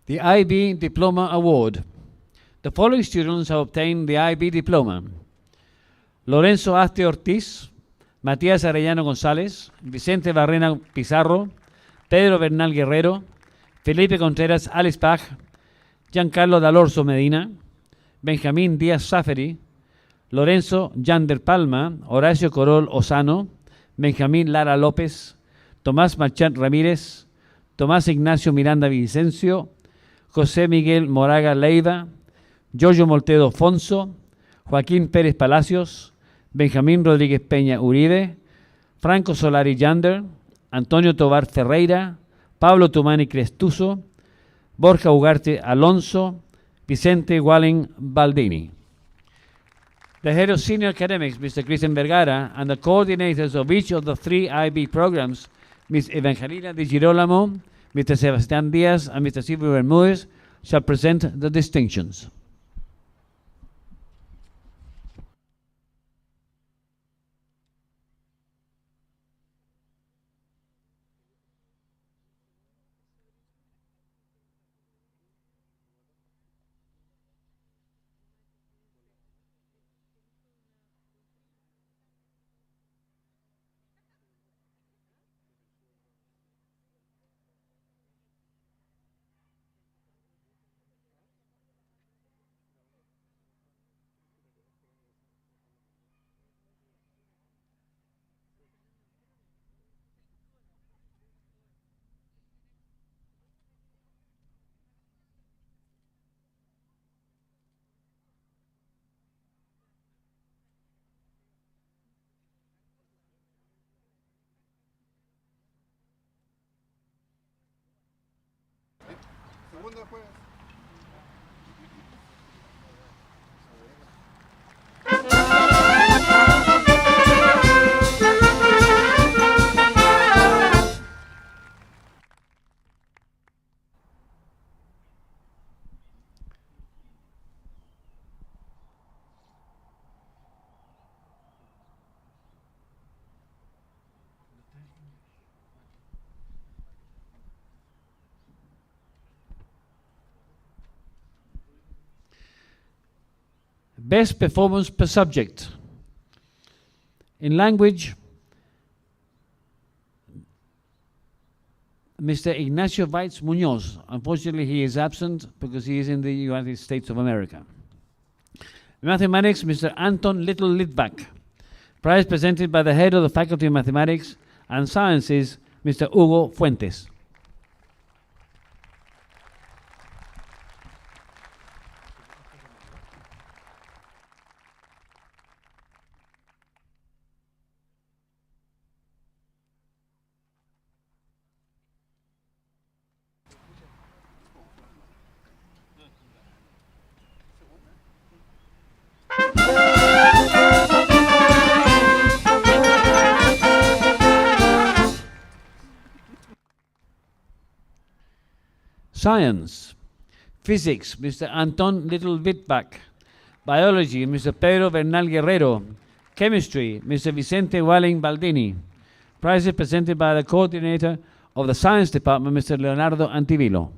The IB Diploma Award. The following students have obtained the IB Diploma. Lorenzo Aste Ortiz, Matías Arellano González, Vicente Barrena Pizarro, Pedro Bernal Guerrero, Felipe Contreras Alispach, Giancarlo D'Alorso Medina, Benjamín Díaz Zaferi, Lorenzo Yander Palma, Horacio Corol Osano, Benjamín Lara López, Tomás Marchant Ramírez, Tomás Ignacio Miranda Vicencio, José Miguel Moraga Leiva, Giorgio Moltedo Fonso, Joaquín Pérez Palacios, Benjamín Rodríguez Peña Uribe, Franco Solari Yander, Antonio Tobar Ferreira, Pablo Tumani Crestuso, Borja Ugarte Alonso, Vicente Wallen Baldini. The head of senior academics, Mr. Christian Vergara, and the coordinators of each of the 3 IB programs, Ms. Evangelina Di Girolamo, Mr. Sebastián Díaz, and Mr. Silvio Bermúdez, shall present the distinctions. Best performance per subject. In language, Mr. Ignacio Weitz Munoz. Unfortunately, he is absent because he is in the United States of America. Mathematics, Mr. Anton Little Litvak. Prize presented by the head of the Faculty of Mathematics and Sciences, Mr. Hugo Fuentes. Science. Physics, Mr. Anton Little Wittbach. Biology, Mr. Pedro Bernal Guerrero. Chemistry, Mr. Vicente Walling Baldini. Prizes presented by the coordinator of the Science Department, Mr. Leonardo Antivilo.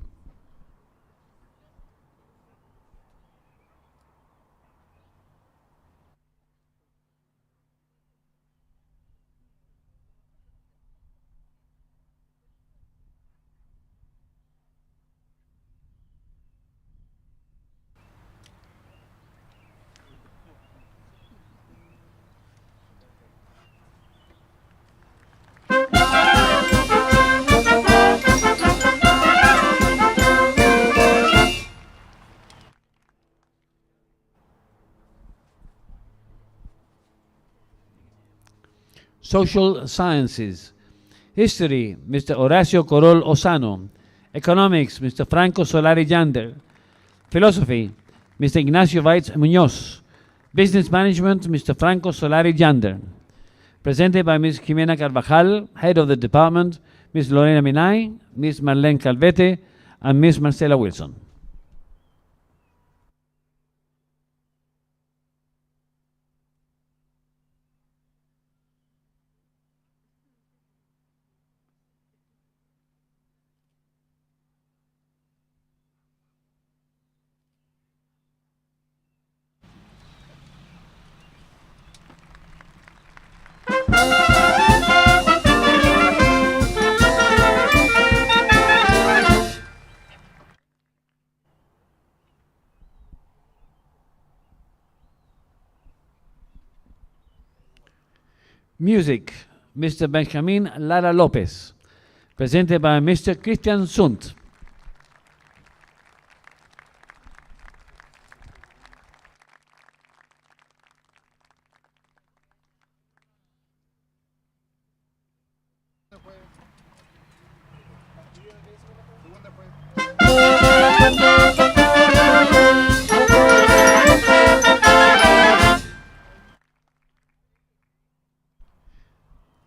Social Sciences. History, Mr. Horacio Corol Osano. Economics, Mr. Franco Solari Yander. Philosophy, Mr. Ignacio Weitz Muñoz. Business Management, Mr. Franco Solari Yander. Presented by Ms. Jimena Carvajal, Head of the Department, Ms. Lorena Minay, Ms. Marlene Calvete, and Ms. Marcela Wilson. Music, Mr. Benjamin Lara Lopez. Presented by Mr. Christian Sunt.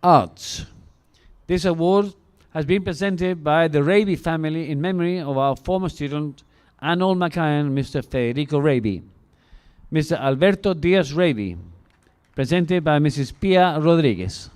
Arts. This award has been presented by the Raby family in memory of our former student and old Macayan, Mr. Federico Raby. Mr. Alberto Diaz Raby, presented by Mrs. Pia Rodriguez.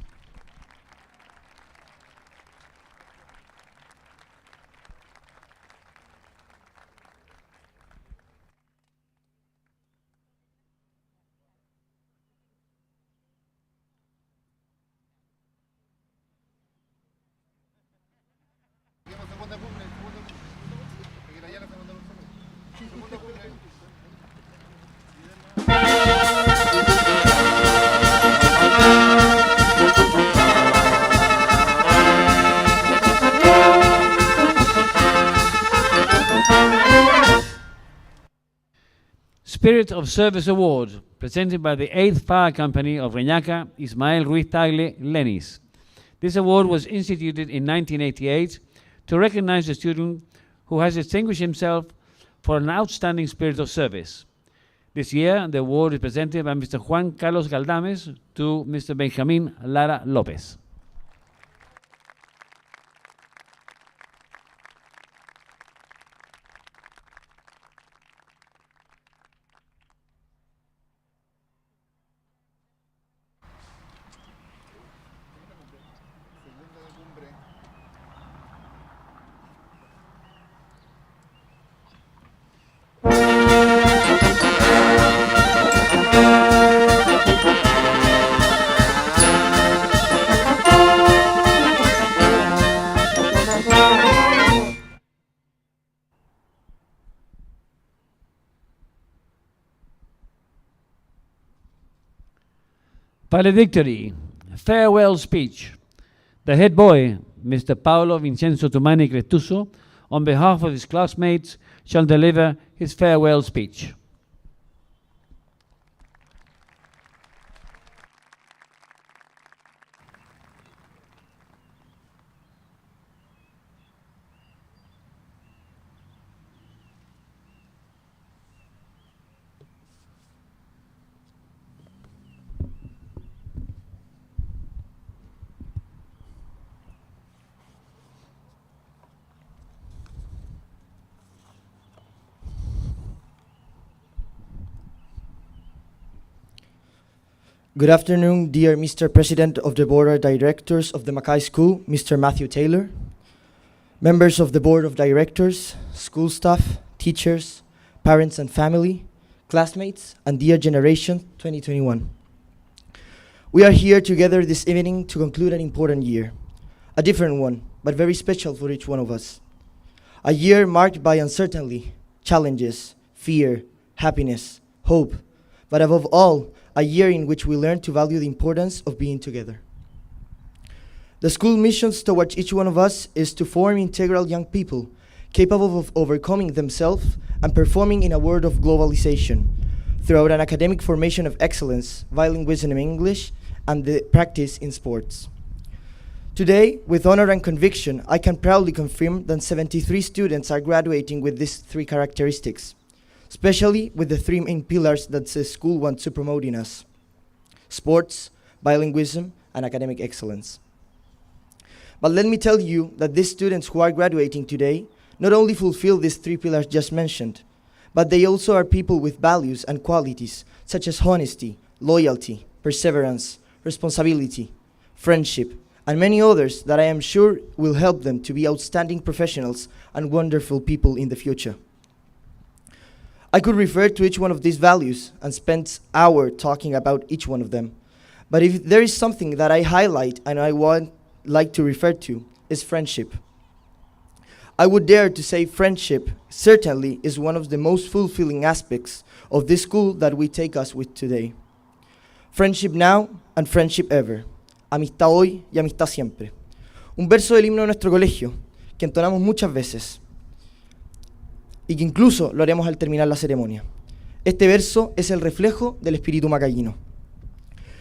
Spirit of Service Award, presented by the 8th Fire Company of Reñaca, Ismael Ruiz Tagle Lenis. This award was instituted in 1988 to recognize a student who has distinguished himself for an outstanding spirit of service. This year, the award is presented by Mr. Juan Carlos Galdames to Mr. Benjamin Lara Lopez. Valedictory, farewell speech. The head boy, Mr. Paolo Vincenzo Tumani Cretuso, on behalf of his classmates, shall deliver his farewell speech. Good afternoon, dear Mr. President of the Board of Directors of the Mackay School, Mr. Matthew Taylor, members of the Board of Directors, school staff, teachers, parents and family, classmates, and dear Generation 2021. We are here together this evening to conclude an important year, a different one, but very special for each one of us. A year marked by uncertainty, challenges, fear, happiness, hope, but above all, a year in which we learn to value the importance of being together. The school missions towards each one of us is to form integral young people capable of overcoming themselves and performing in a world of globalization throughout an academic formation of excellence, bilingualism in English, and the practice in sports. Today, with honor and conviction, I can proudly confirm that 73 students are graduating with these three characteristics, especially with the three main pillars that the school wants to promote in us: sports, bilingualism, and academic excellence. But let me tell you that these students who are graduating today not only fulfill these three pillars just mentioned, but they also are people with values and qualities such as honesty, loyalty, perseverance, responsibility, friendship, and many others that I am sure will help them to be outstanding professionals and wonderful people in the future. I could refer to each one of these values and spend hours talking about each one of them. But if there is something that I highlight and I would like to refer to, is friendship. I would dare to say friendship certainly is one of the most fulfilling aspects of this school that we take us with today. Friendship now and friendship ever. Amistad hoy y amistad siempre. Un verso del himno de nuestro colegio que entonamos muchas veces y que incluso lo haremos al terminar la ceremonia. Este verso es el reflejo del espíritu macayino.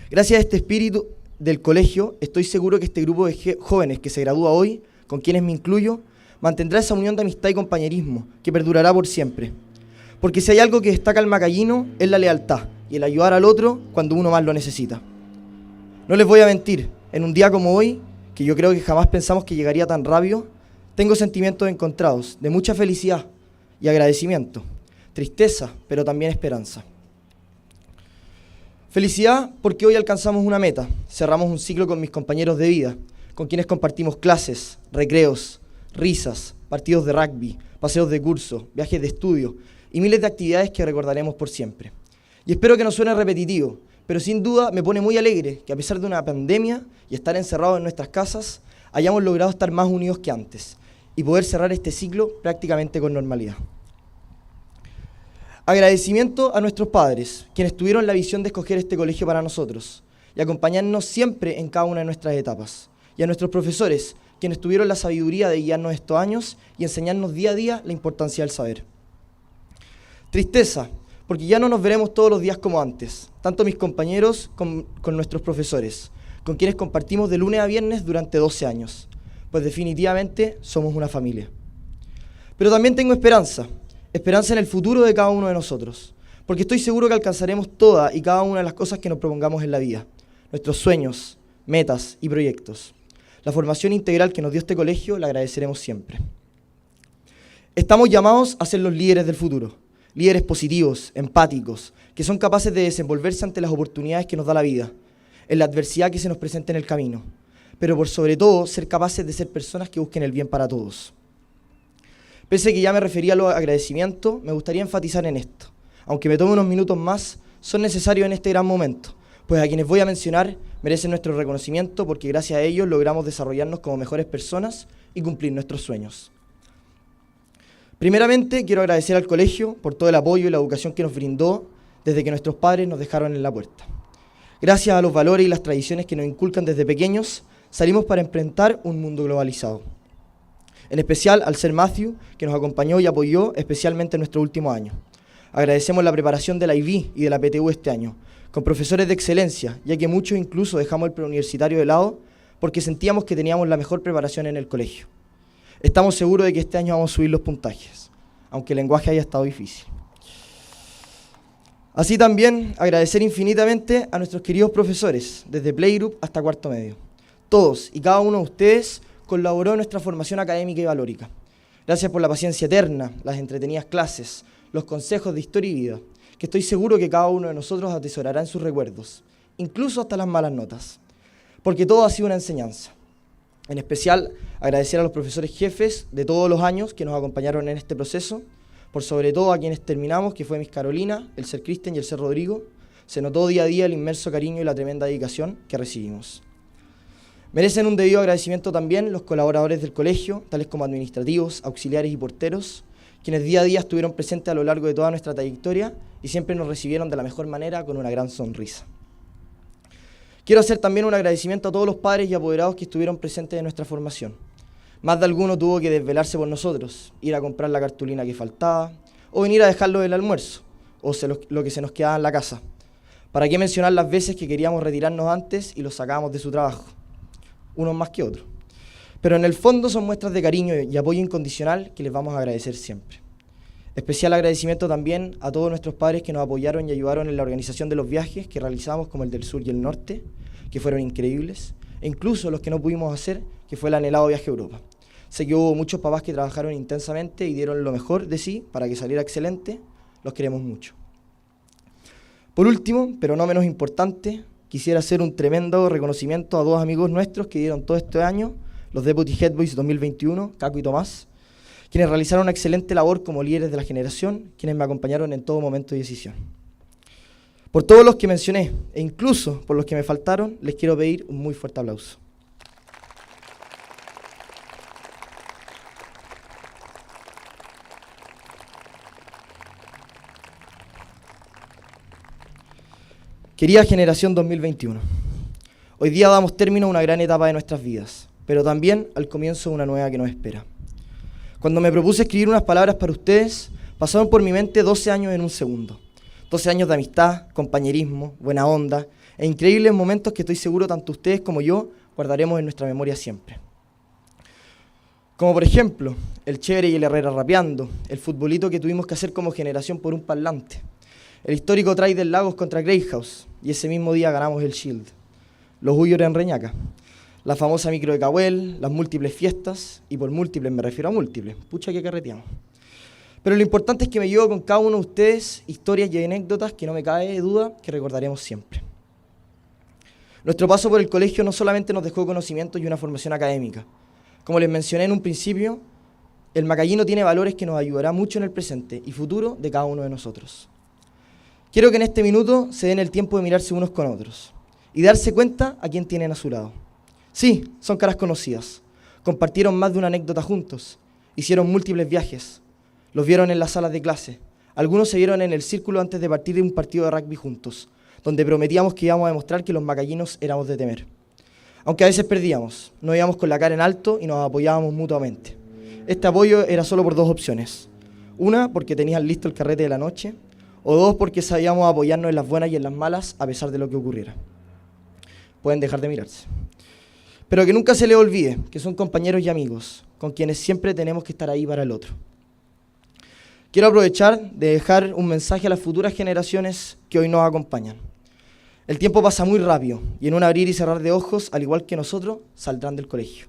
Gracias a este espíritu del colegio, estoy seguro que este grupo de jóvenes que se gradúa hoy, con quienes me incluyo, mantendrá esa unión de amistad y compañerismo que perdurará por siempre. Porque si hay algo que destaca al macayino, es la lealtad y el ayudar al otro cuando uno más lo necesita. No les voy a mentir, en un día como hoy, que yo creo que jamás pensamos que llegaría tan rápido, tengo sentimientos encontrados, de mucha felicidad y agradecimiento, tristeza, pero también esperanza. Felicidad porque hoy alcanzamos una meta, cerramos un ciclo con mis compañeros de vida, con quienes compartimos clases, recreos, risas, partidos de rugby, paseos de curso, viajes de estudio y miles de actividades que recordaremos por siempre. Y espero que no suene repetitivo, pero sin duda me pone muy alegre que a pesar de una pandemia y estar encerrados en nuestras casas, hayamos logrado estar más unidos que antes y poder cerrar este ciclo prácticamente con normalidad. Agradecimiento a nuestros padres, quienes tuvieron la visión de escoger este colegio para nosotros y acompañarnos siempre en cada una de nuestras etapas. Y a nuestros profesores, quienes tuvieron la sabiduría de guiarnos estos años y enseñarnos día a día la importancia del saber. Tristeza, porque ya no nos veremos todos los días como antes, tanto mis compañeros con nuestros profesores, con quienes compartimos de lunes a viernes durante 12 años, pues definitivamente somos una familia. Pero también tengo esperanza en el futuro de cada uno de nosotros, porque estoy seguro que alcanzaremos todas y cada una de las cosas que nos propongamos en la vida, nuestros sueños, metas y proyectos. La formación integral que nos dio este colegio la agradeceremos siempre. Estamos llamados a ser los líderes del futuro, líderes positivos, empáticos, que son capaces de desenvolverse ante las oportunidades que nos da la vida, en la adversidad que se nos presenta en el camino, pero por sobre todo ser capaces de ser personas que busquen el bien para todos. Pese a que ya me refería a los agradecimientos, me gustaría enfatizar en esto. Aunque me tome unos minutos más, son necesarios en este gran momento, pues a quienes voy a mencionar merecen nuestro reconocimiento porque gracias a ellos logramos desarrollarnos como mejores personas y cumplir nuestros sueños. Primeramente, quiero agradecer al colegio por todo el apoyo y la educación que nos brindó desde que nuestros padres nos dejaron en la puerta. Gracias a los valores y las tradiciones que nos inculcan desde pequeños, salimos para enfrentar un mundo globalizado. En especial al ser Matthew, que nos acompañó y apoyó especialmente en nuestro último año. Agradecemos la preparación de la IB y de la PTU este año, con profesores de excelencia, ya que muchos incluso dejamos el preuniversitario de lado porque sentíamos que teníamos la mejor preparación en el colegio. Estamos seguros de que este año vamos a subir los puntajes, aunque el lenguaje haya estado difícil. Así también agradecer infinitamente a nuestros queridos profesores, desde Playgroup hasta cuarto medio. Todos y cada uno de ustedes colaboró en nuestra formación académica y valórica. Gracias por la paciencia eterna, las entretenidas clases, los consejos de historia y vida, que estoy seguro que cada uno de nosotros atesorará en sus recuerdos incluso hasta las malas notas, porque todo ha sido una enseñanza. En especial, agradecer a los profesores jefes de todos los años que nos acompañaron en este proceso, por sobre todo a quienes terminamos, que fue Miss Carolina, el Ser Cristian y el Ser Rodrigo. Se notó día a día el inmenso cariño y la tremenda dedicación que recibimos. Merecen un debido agradecimiento también los colaboradores del colegio, tales como administrativos, auxiliares y porteros, quienes día a día estuvieron presentes a lo largo de toda nuestra trayectoria y siempre nos recibieron de la mejor manera con una gran sonrisa. Quiero hacer también un agradecimiento a todos los padres y apoderados que estuvieron presentes en nuestra formación. Más de alguno tuvo que desvelarse por nosotros, ir a comprar la cartulina que faltaba, o venir a dejarlo del almuerzo, o lo que se nos quedaba en la casa. ¿Para qué mencionar las veces que queríamos retirarnos antes y los sacábamos de su trabajo? Unos más que otros. Pero en el fondo son muestras de cariño y apoyo incondicional que les vamos a agradecer siempre. Especial agradecimiento también a todos nuestros padres que nos apoyaron y ayudaron en la organización de los viajes que realizamos, como el del sur y el norte, que fueron increíbles, e incluso los que no pudimos hacer, que fue el anhelado viaje a Europa. Sé que hubo muchos papás que trabajaron intensamente y dieron lo mejor de sí para que saliera excelente. Los queremos mucho. Por último, pero no menos importante, quisiera hacer un tremendo reconocimiento a dos amigos nuestros que dieron todo este año, los Deputy Head Boys 2021, Caco y Tomás, quienes realizaron una excelente labor como líderes de la generación, quienes me acompañaron en todo momento de decisión. Por todos los que mencioné, e incluso por los que me faltaron, les quiero pedir un muy fuerte aplauso. Querida generación 2021, hoy día damos término a una gran etapa de nuestras vidas, pero también al comienzo de una nueva que nos espera. Cuando me propuse escribir unas palabras para ustedes, pasaron por mi mente 12 años en un segundo. 12 años de amistad, compañerismo, buena onda e increíbles momentos que estoy seguro tanto ustedes como yo guardaremos en nuestra memoria siempre. Como por ejemplo, el Chévere y el Herrera rapeando, el futbolito que tuvimos que hacer como generación por un parlante, el histórico try del Lagos contra Greyhouse, y ese mismo día ganamos el Shield, los Uyor en Reñaca, la famosa micro de Cahuel, las múltiples fiestas, y por múltiples me refiero a múltiples, pucha que carreteamos. Pero lo importante es que me llevo con cada uno de ustedes historias y anécdotas que no me cabe duda que recordaremos siempre. Nuestro paso por el colegio no solamente nos dejó conocimientos y una formación académica. Como les mencioné en un principio, el Macayino tiene valores que nos ayudará mucho en el presente y futuro de cada uno de nosotros. Quiero que en este minuto se den el tiempo de mirarse unos con otros y darse cuenta a quién tienen a su lado. Sí, son caras conocidas. Compartieron más de una anécdota juntos. Hicieron múltiples viajes. Los vieron en las salas de clase. Algunos se vieron en el círculo antes de partir de un partido de rugby juntos, donde prometíamos que íbamos a demostrar que los macayinos éramos de temer. Aunque a veces perdíamos, nos íbamos con la cara en alto y nos apoyábamos mutuamente. Este apoyo era solo por dos opciones. Una, porque tenían listo el carrete de la noche, o dos, porque sabíamos apoyarnos en las buenas y en las malas a pesar de lo que ocurriera. Pueden dejar de mirarse. Pero que nunca se les olvide que son compañeros y amigos, con quienes siempre tenemos que estar ahí para el otro. Quiero aprovechar de dejar un mensaje a las futuras generaciones que hoy nos acompañan. El tiempo pasa muy rápido y en un abrir y cerrar de ojos, al igual que nosotros, saldrán del colegio.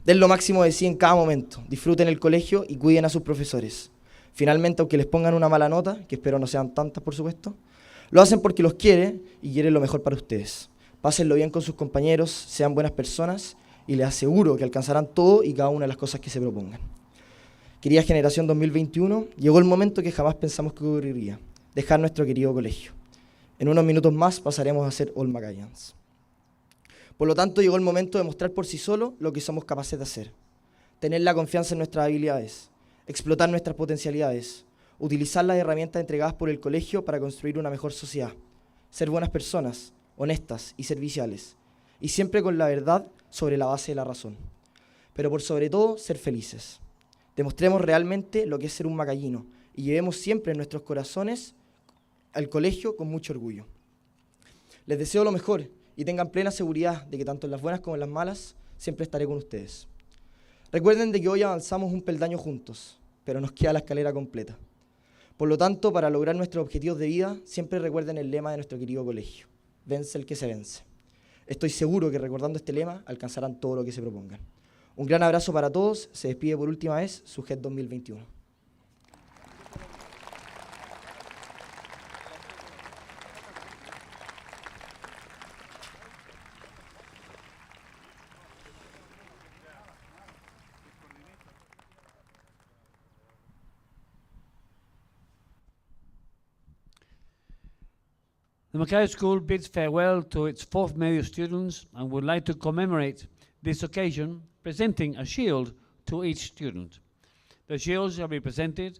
Den lo máximo de sí en cada momento, disfruten el colegio y cuiden a sus profesores. Finalmente, aunque les pongan una mala nota, que espero no sean tantas por supuesto, lo hacen porque los quieren y quieren lo mejor para ustedes. Pásenlo bien con sus compañeros, sean buenas personas y les aseguro que alcanzarán todo y cada una de las cosas que se propongan. Querida generación 2021, llegó el momento que jamás pensamos que ocurriría, dejar nuestro querido colegio. En unos minutos más pasaremos a ser All Macayans. Por lo tanto, llegó el momento de mostrar por sí solo lo que somos capaces de hacer. Tener la confianza en nuestras habilidades, explotar nuestras potencialidades, utilizar las herramientas entregadas por el colegio para construir una mejor sociedad, ser buenas personas, honestas y serviciales, y siempre con la verdad sobre la base de la razón. Pero por sobre todo, ser felices. Demostremos realmente lo que es ser un macayino y llevemos siempre en nuestros corazones al colegio con mucho orgullo. Les deseo lo mejor y tengan plena seguridad de que tanto en las buenas como en las malas siempre estaré con ustedes. Recuerden de que hoy avanzamos un peldaño juntos, pero nos queda la escalera completa. Por lo tanto, para lograr nuestros objetivos de vida, siempre recuerden el lema de nuestro querido colegio: vence el que se vence. Estoy seguro que recordando este lema alcanzarán todo lo que se propongan. Un gran abrazo para todos. Se despide por última vez su Head 2021. Mackay School bids farewell to its fourth medio students and would like to commemorate this occasion, presenting a shield to each student. The shield shall be presented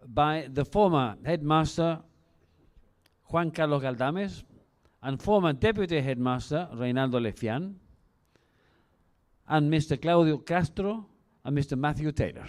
by the former headmaster Juan Carlos Galdames and former deputy headmaster Reinaldo Lefian, and Mr. Claudio Castro and Mr. Matthew Taylor.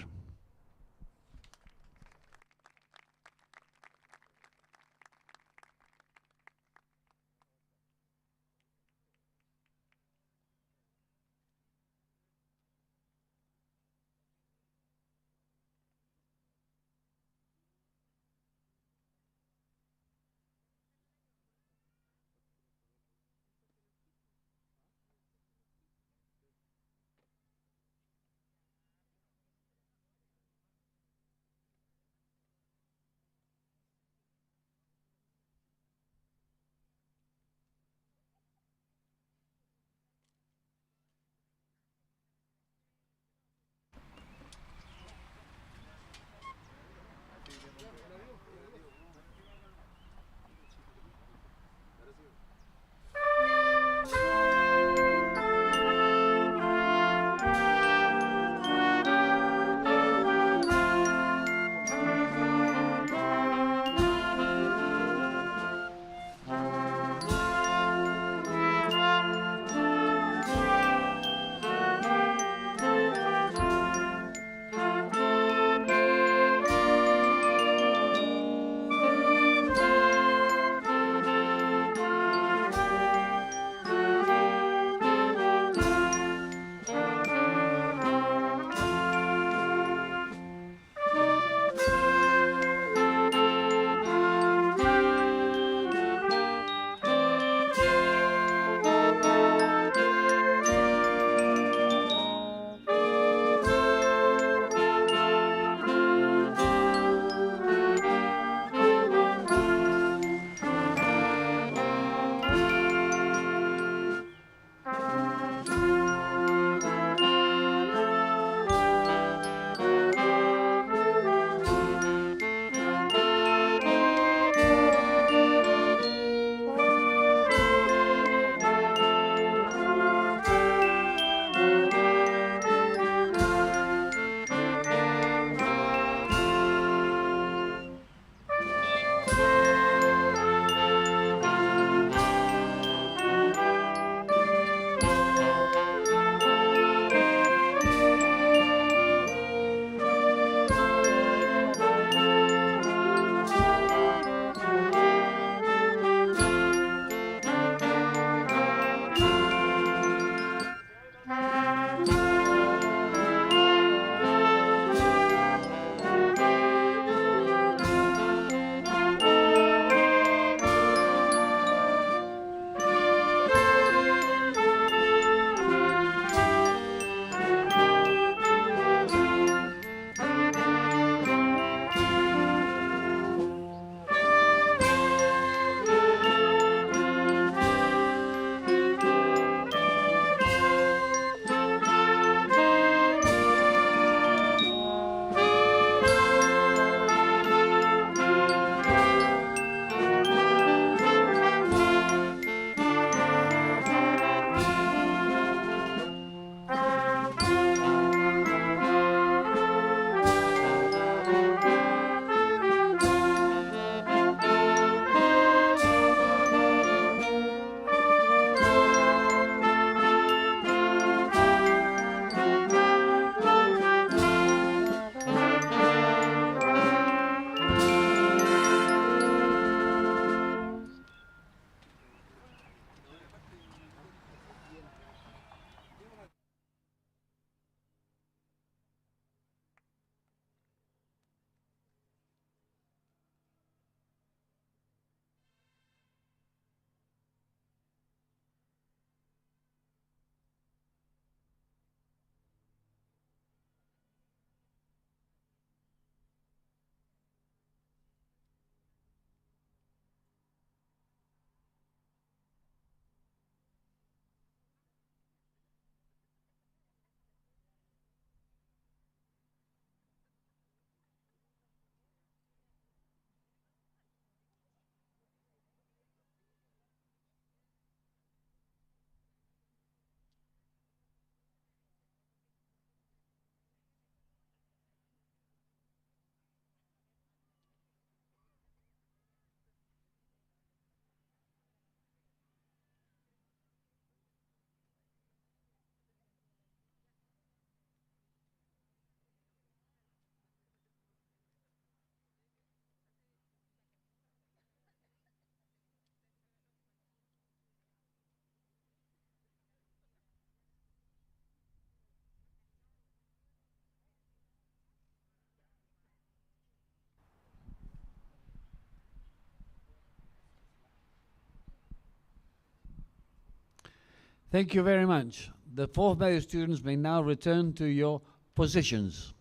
Thank you very much. The fourth medio students may now return to your positions.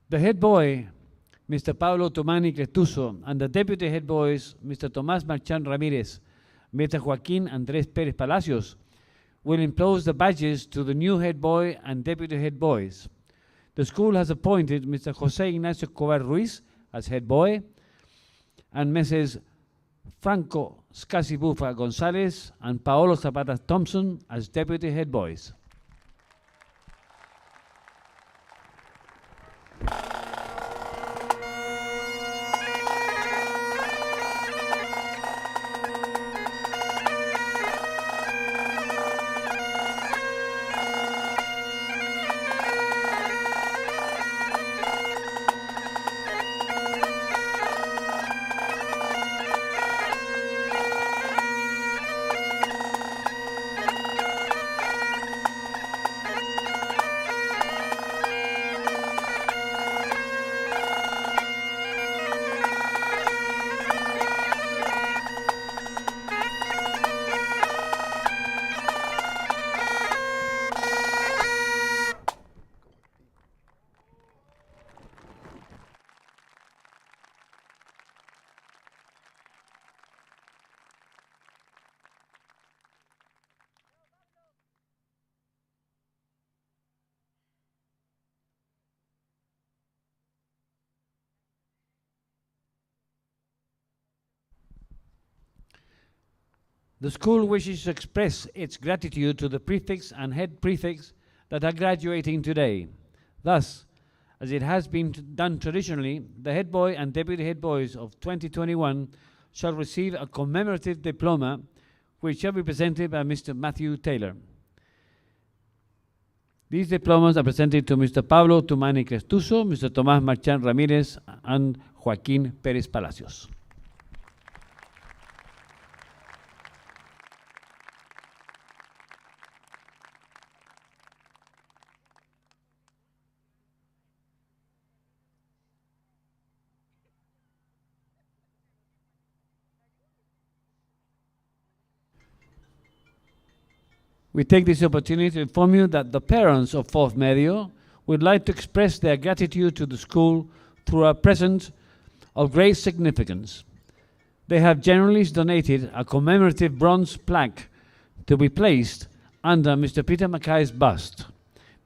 The head boy, Mr. Pablo Tomani Crestuso, and the deputy head boys, Mr. Tomás Marchán Ramírez, Mr. Joaquín Andrés Pérez Palacios, will impose the badges to the new head boy and deputy head boys. The school has appointed Mr. José Ignacio Cobar Ruiz as head boy and Mrs. Franco Scasibufa González and Paolo Zapata Thompson as deputy head boys. The school wishes to express its gratitude to the prefects and head prefects that are graduating today. Thus, as it has been done traditionally, the head boy and deputy head boys of 2021 shall receive a commemorative diploma which shall be presented by Mr. Matthew Taylor. These diplomas are presented to Mr. Pablo Tumani Crestuso, Mr. Tomás Marchán Ramírez, and Joaquín Pérez Palacios. We take this opportunity to inform you that the parents of Fourth Medio would like to express their gratitude to the school through a present of great significance. They have generously donated a commemorative bronze plaque to be placed under Mr. Peter Mackay's bust.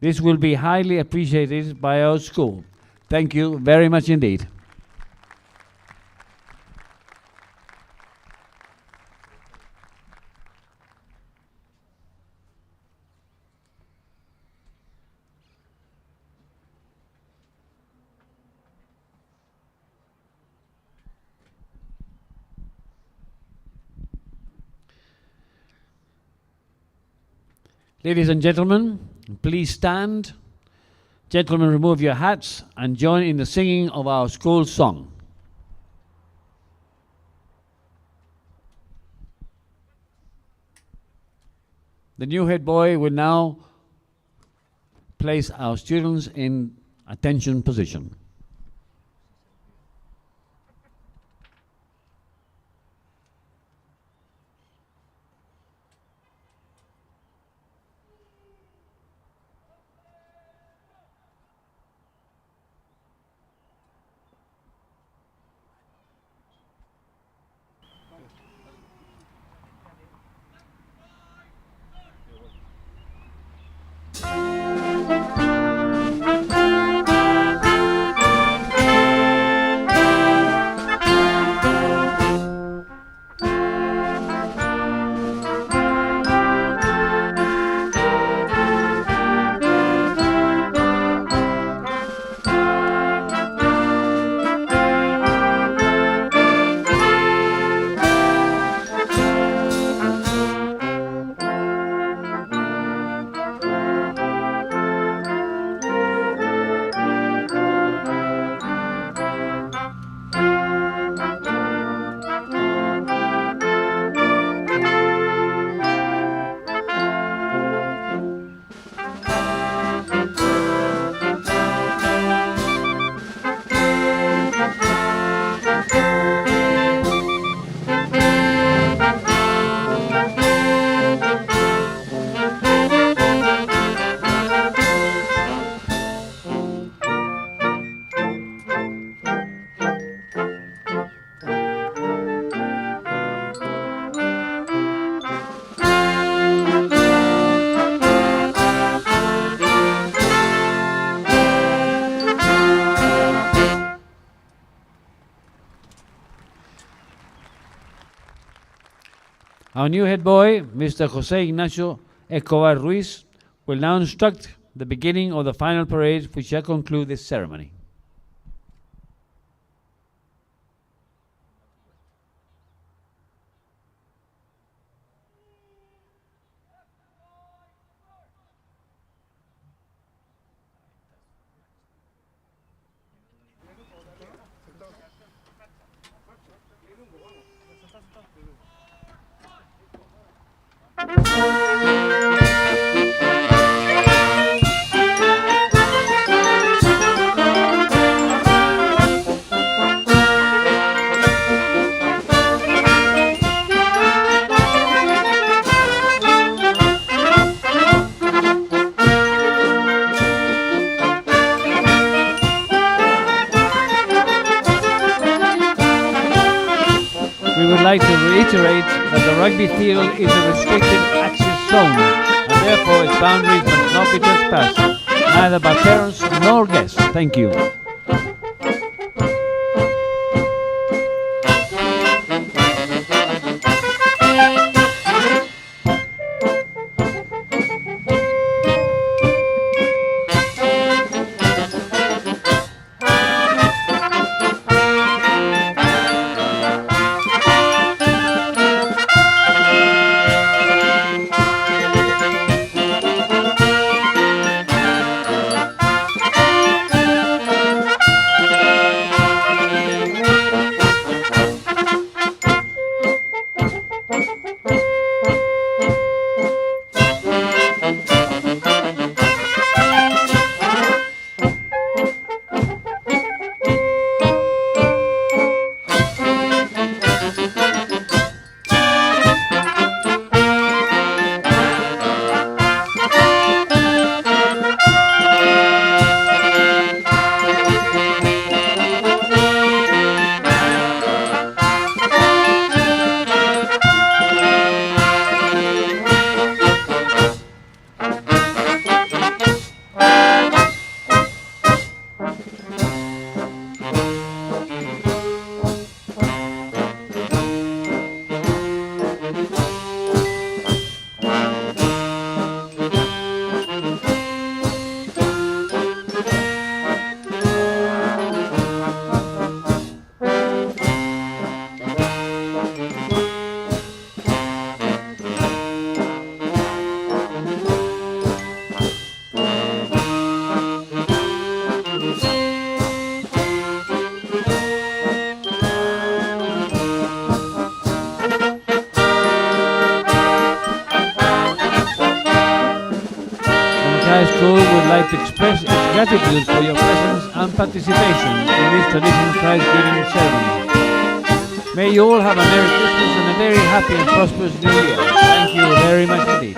This will be highly appreciated by our school. Thank you very much indeed. Ladies and gentlemen, please stand. Gentlemen, remove your hats and join in the singing of our school song. The new head boy will now place our students in attention position. Our new head boy, Mr. Jose Ignacio Escobar Ruiz, will now instruct the beginning of the final parade, which shall conclude this ceremony. We would like to reiterate that the rugby field is a restricted access zone, and therefore its boundaries must not be trespassed, neither by parents nor guests. Thank you. High School would like to express its gratitude for your presence and participation in this traditional prize-giving ceremony. May you all have a Merry Christmas and a very happy and prosperous New Year. Thank you very much indeed.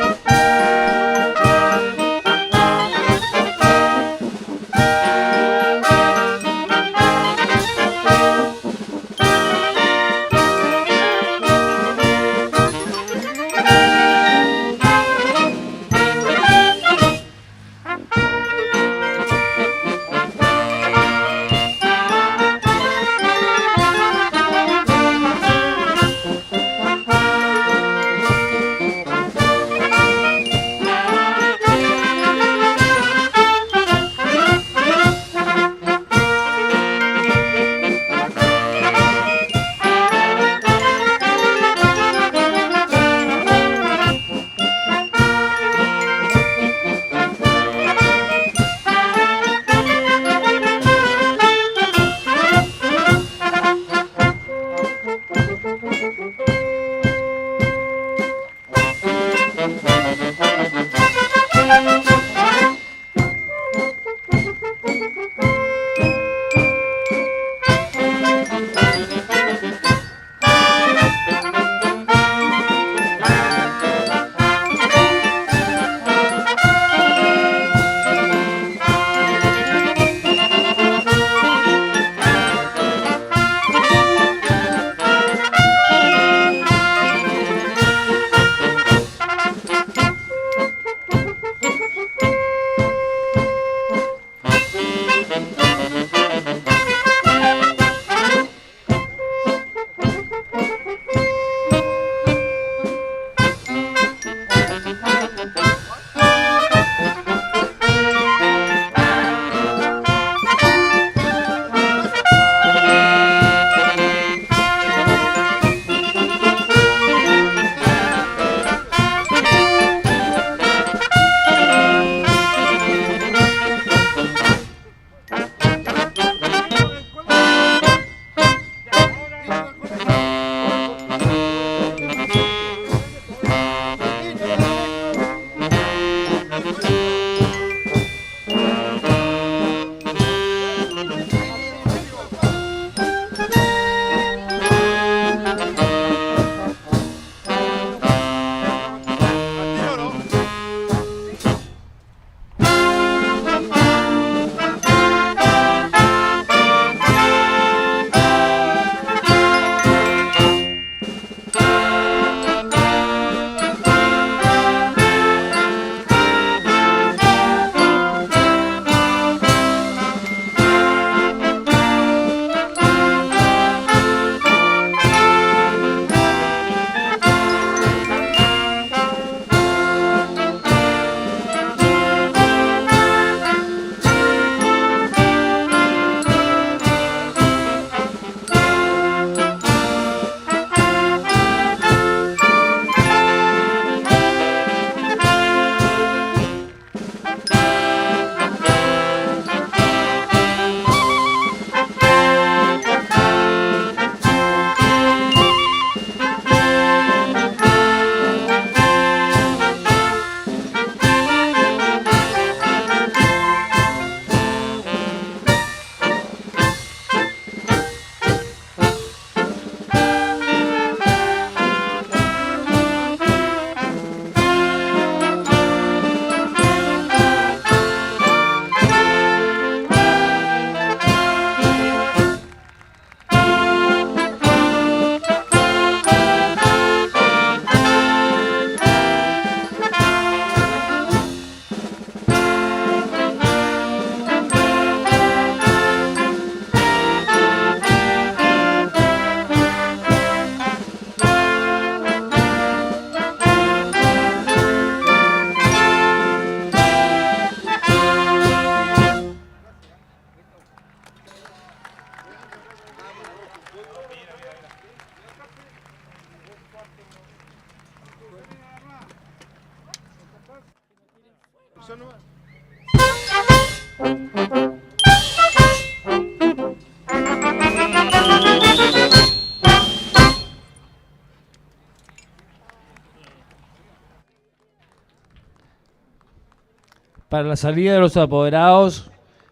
Para la salida de los apoderados,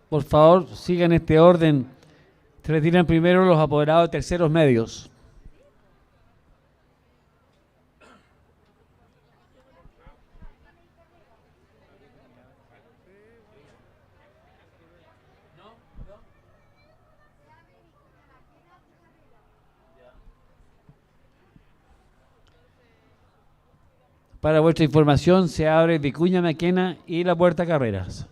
por favor, sigan este orden. Se retiran primero los apoderados de terceros medios. Para vuestra información, se abre Vicuña Maquena y la Puerta Carreras.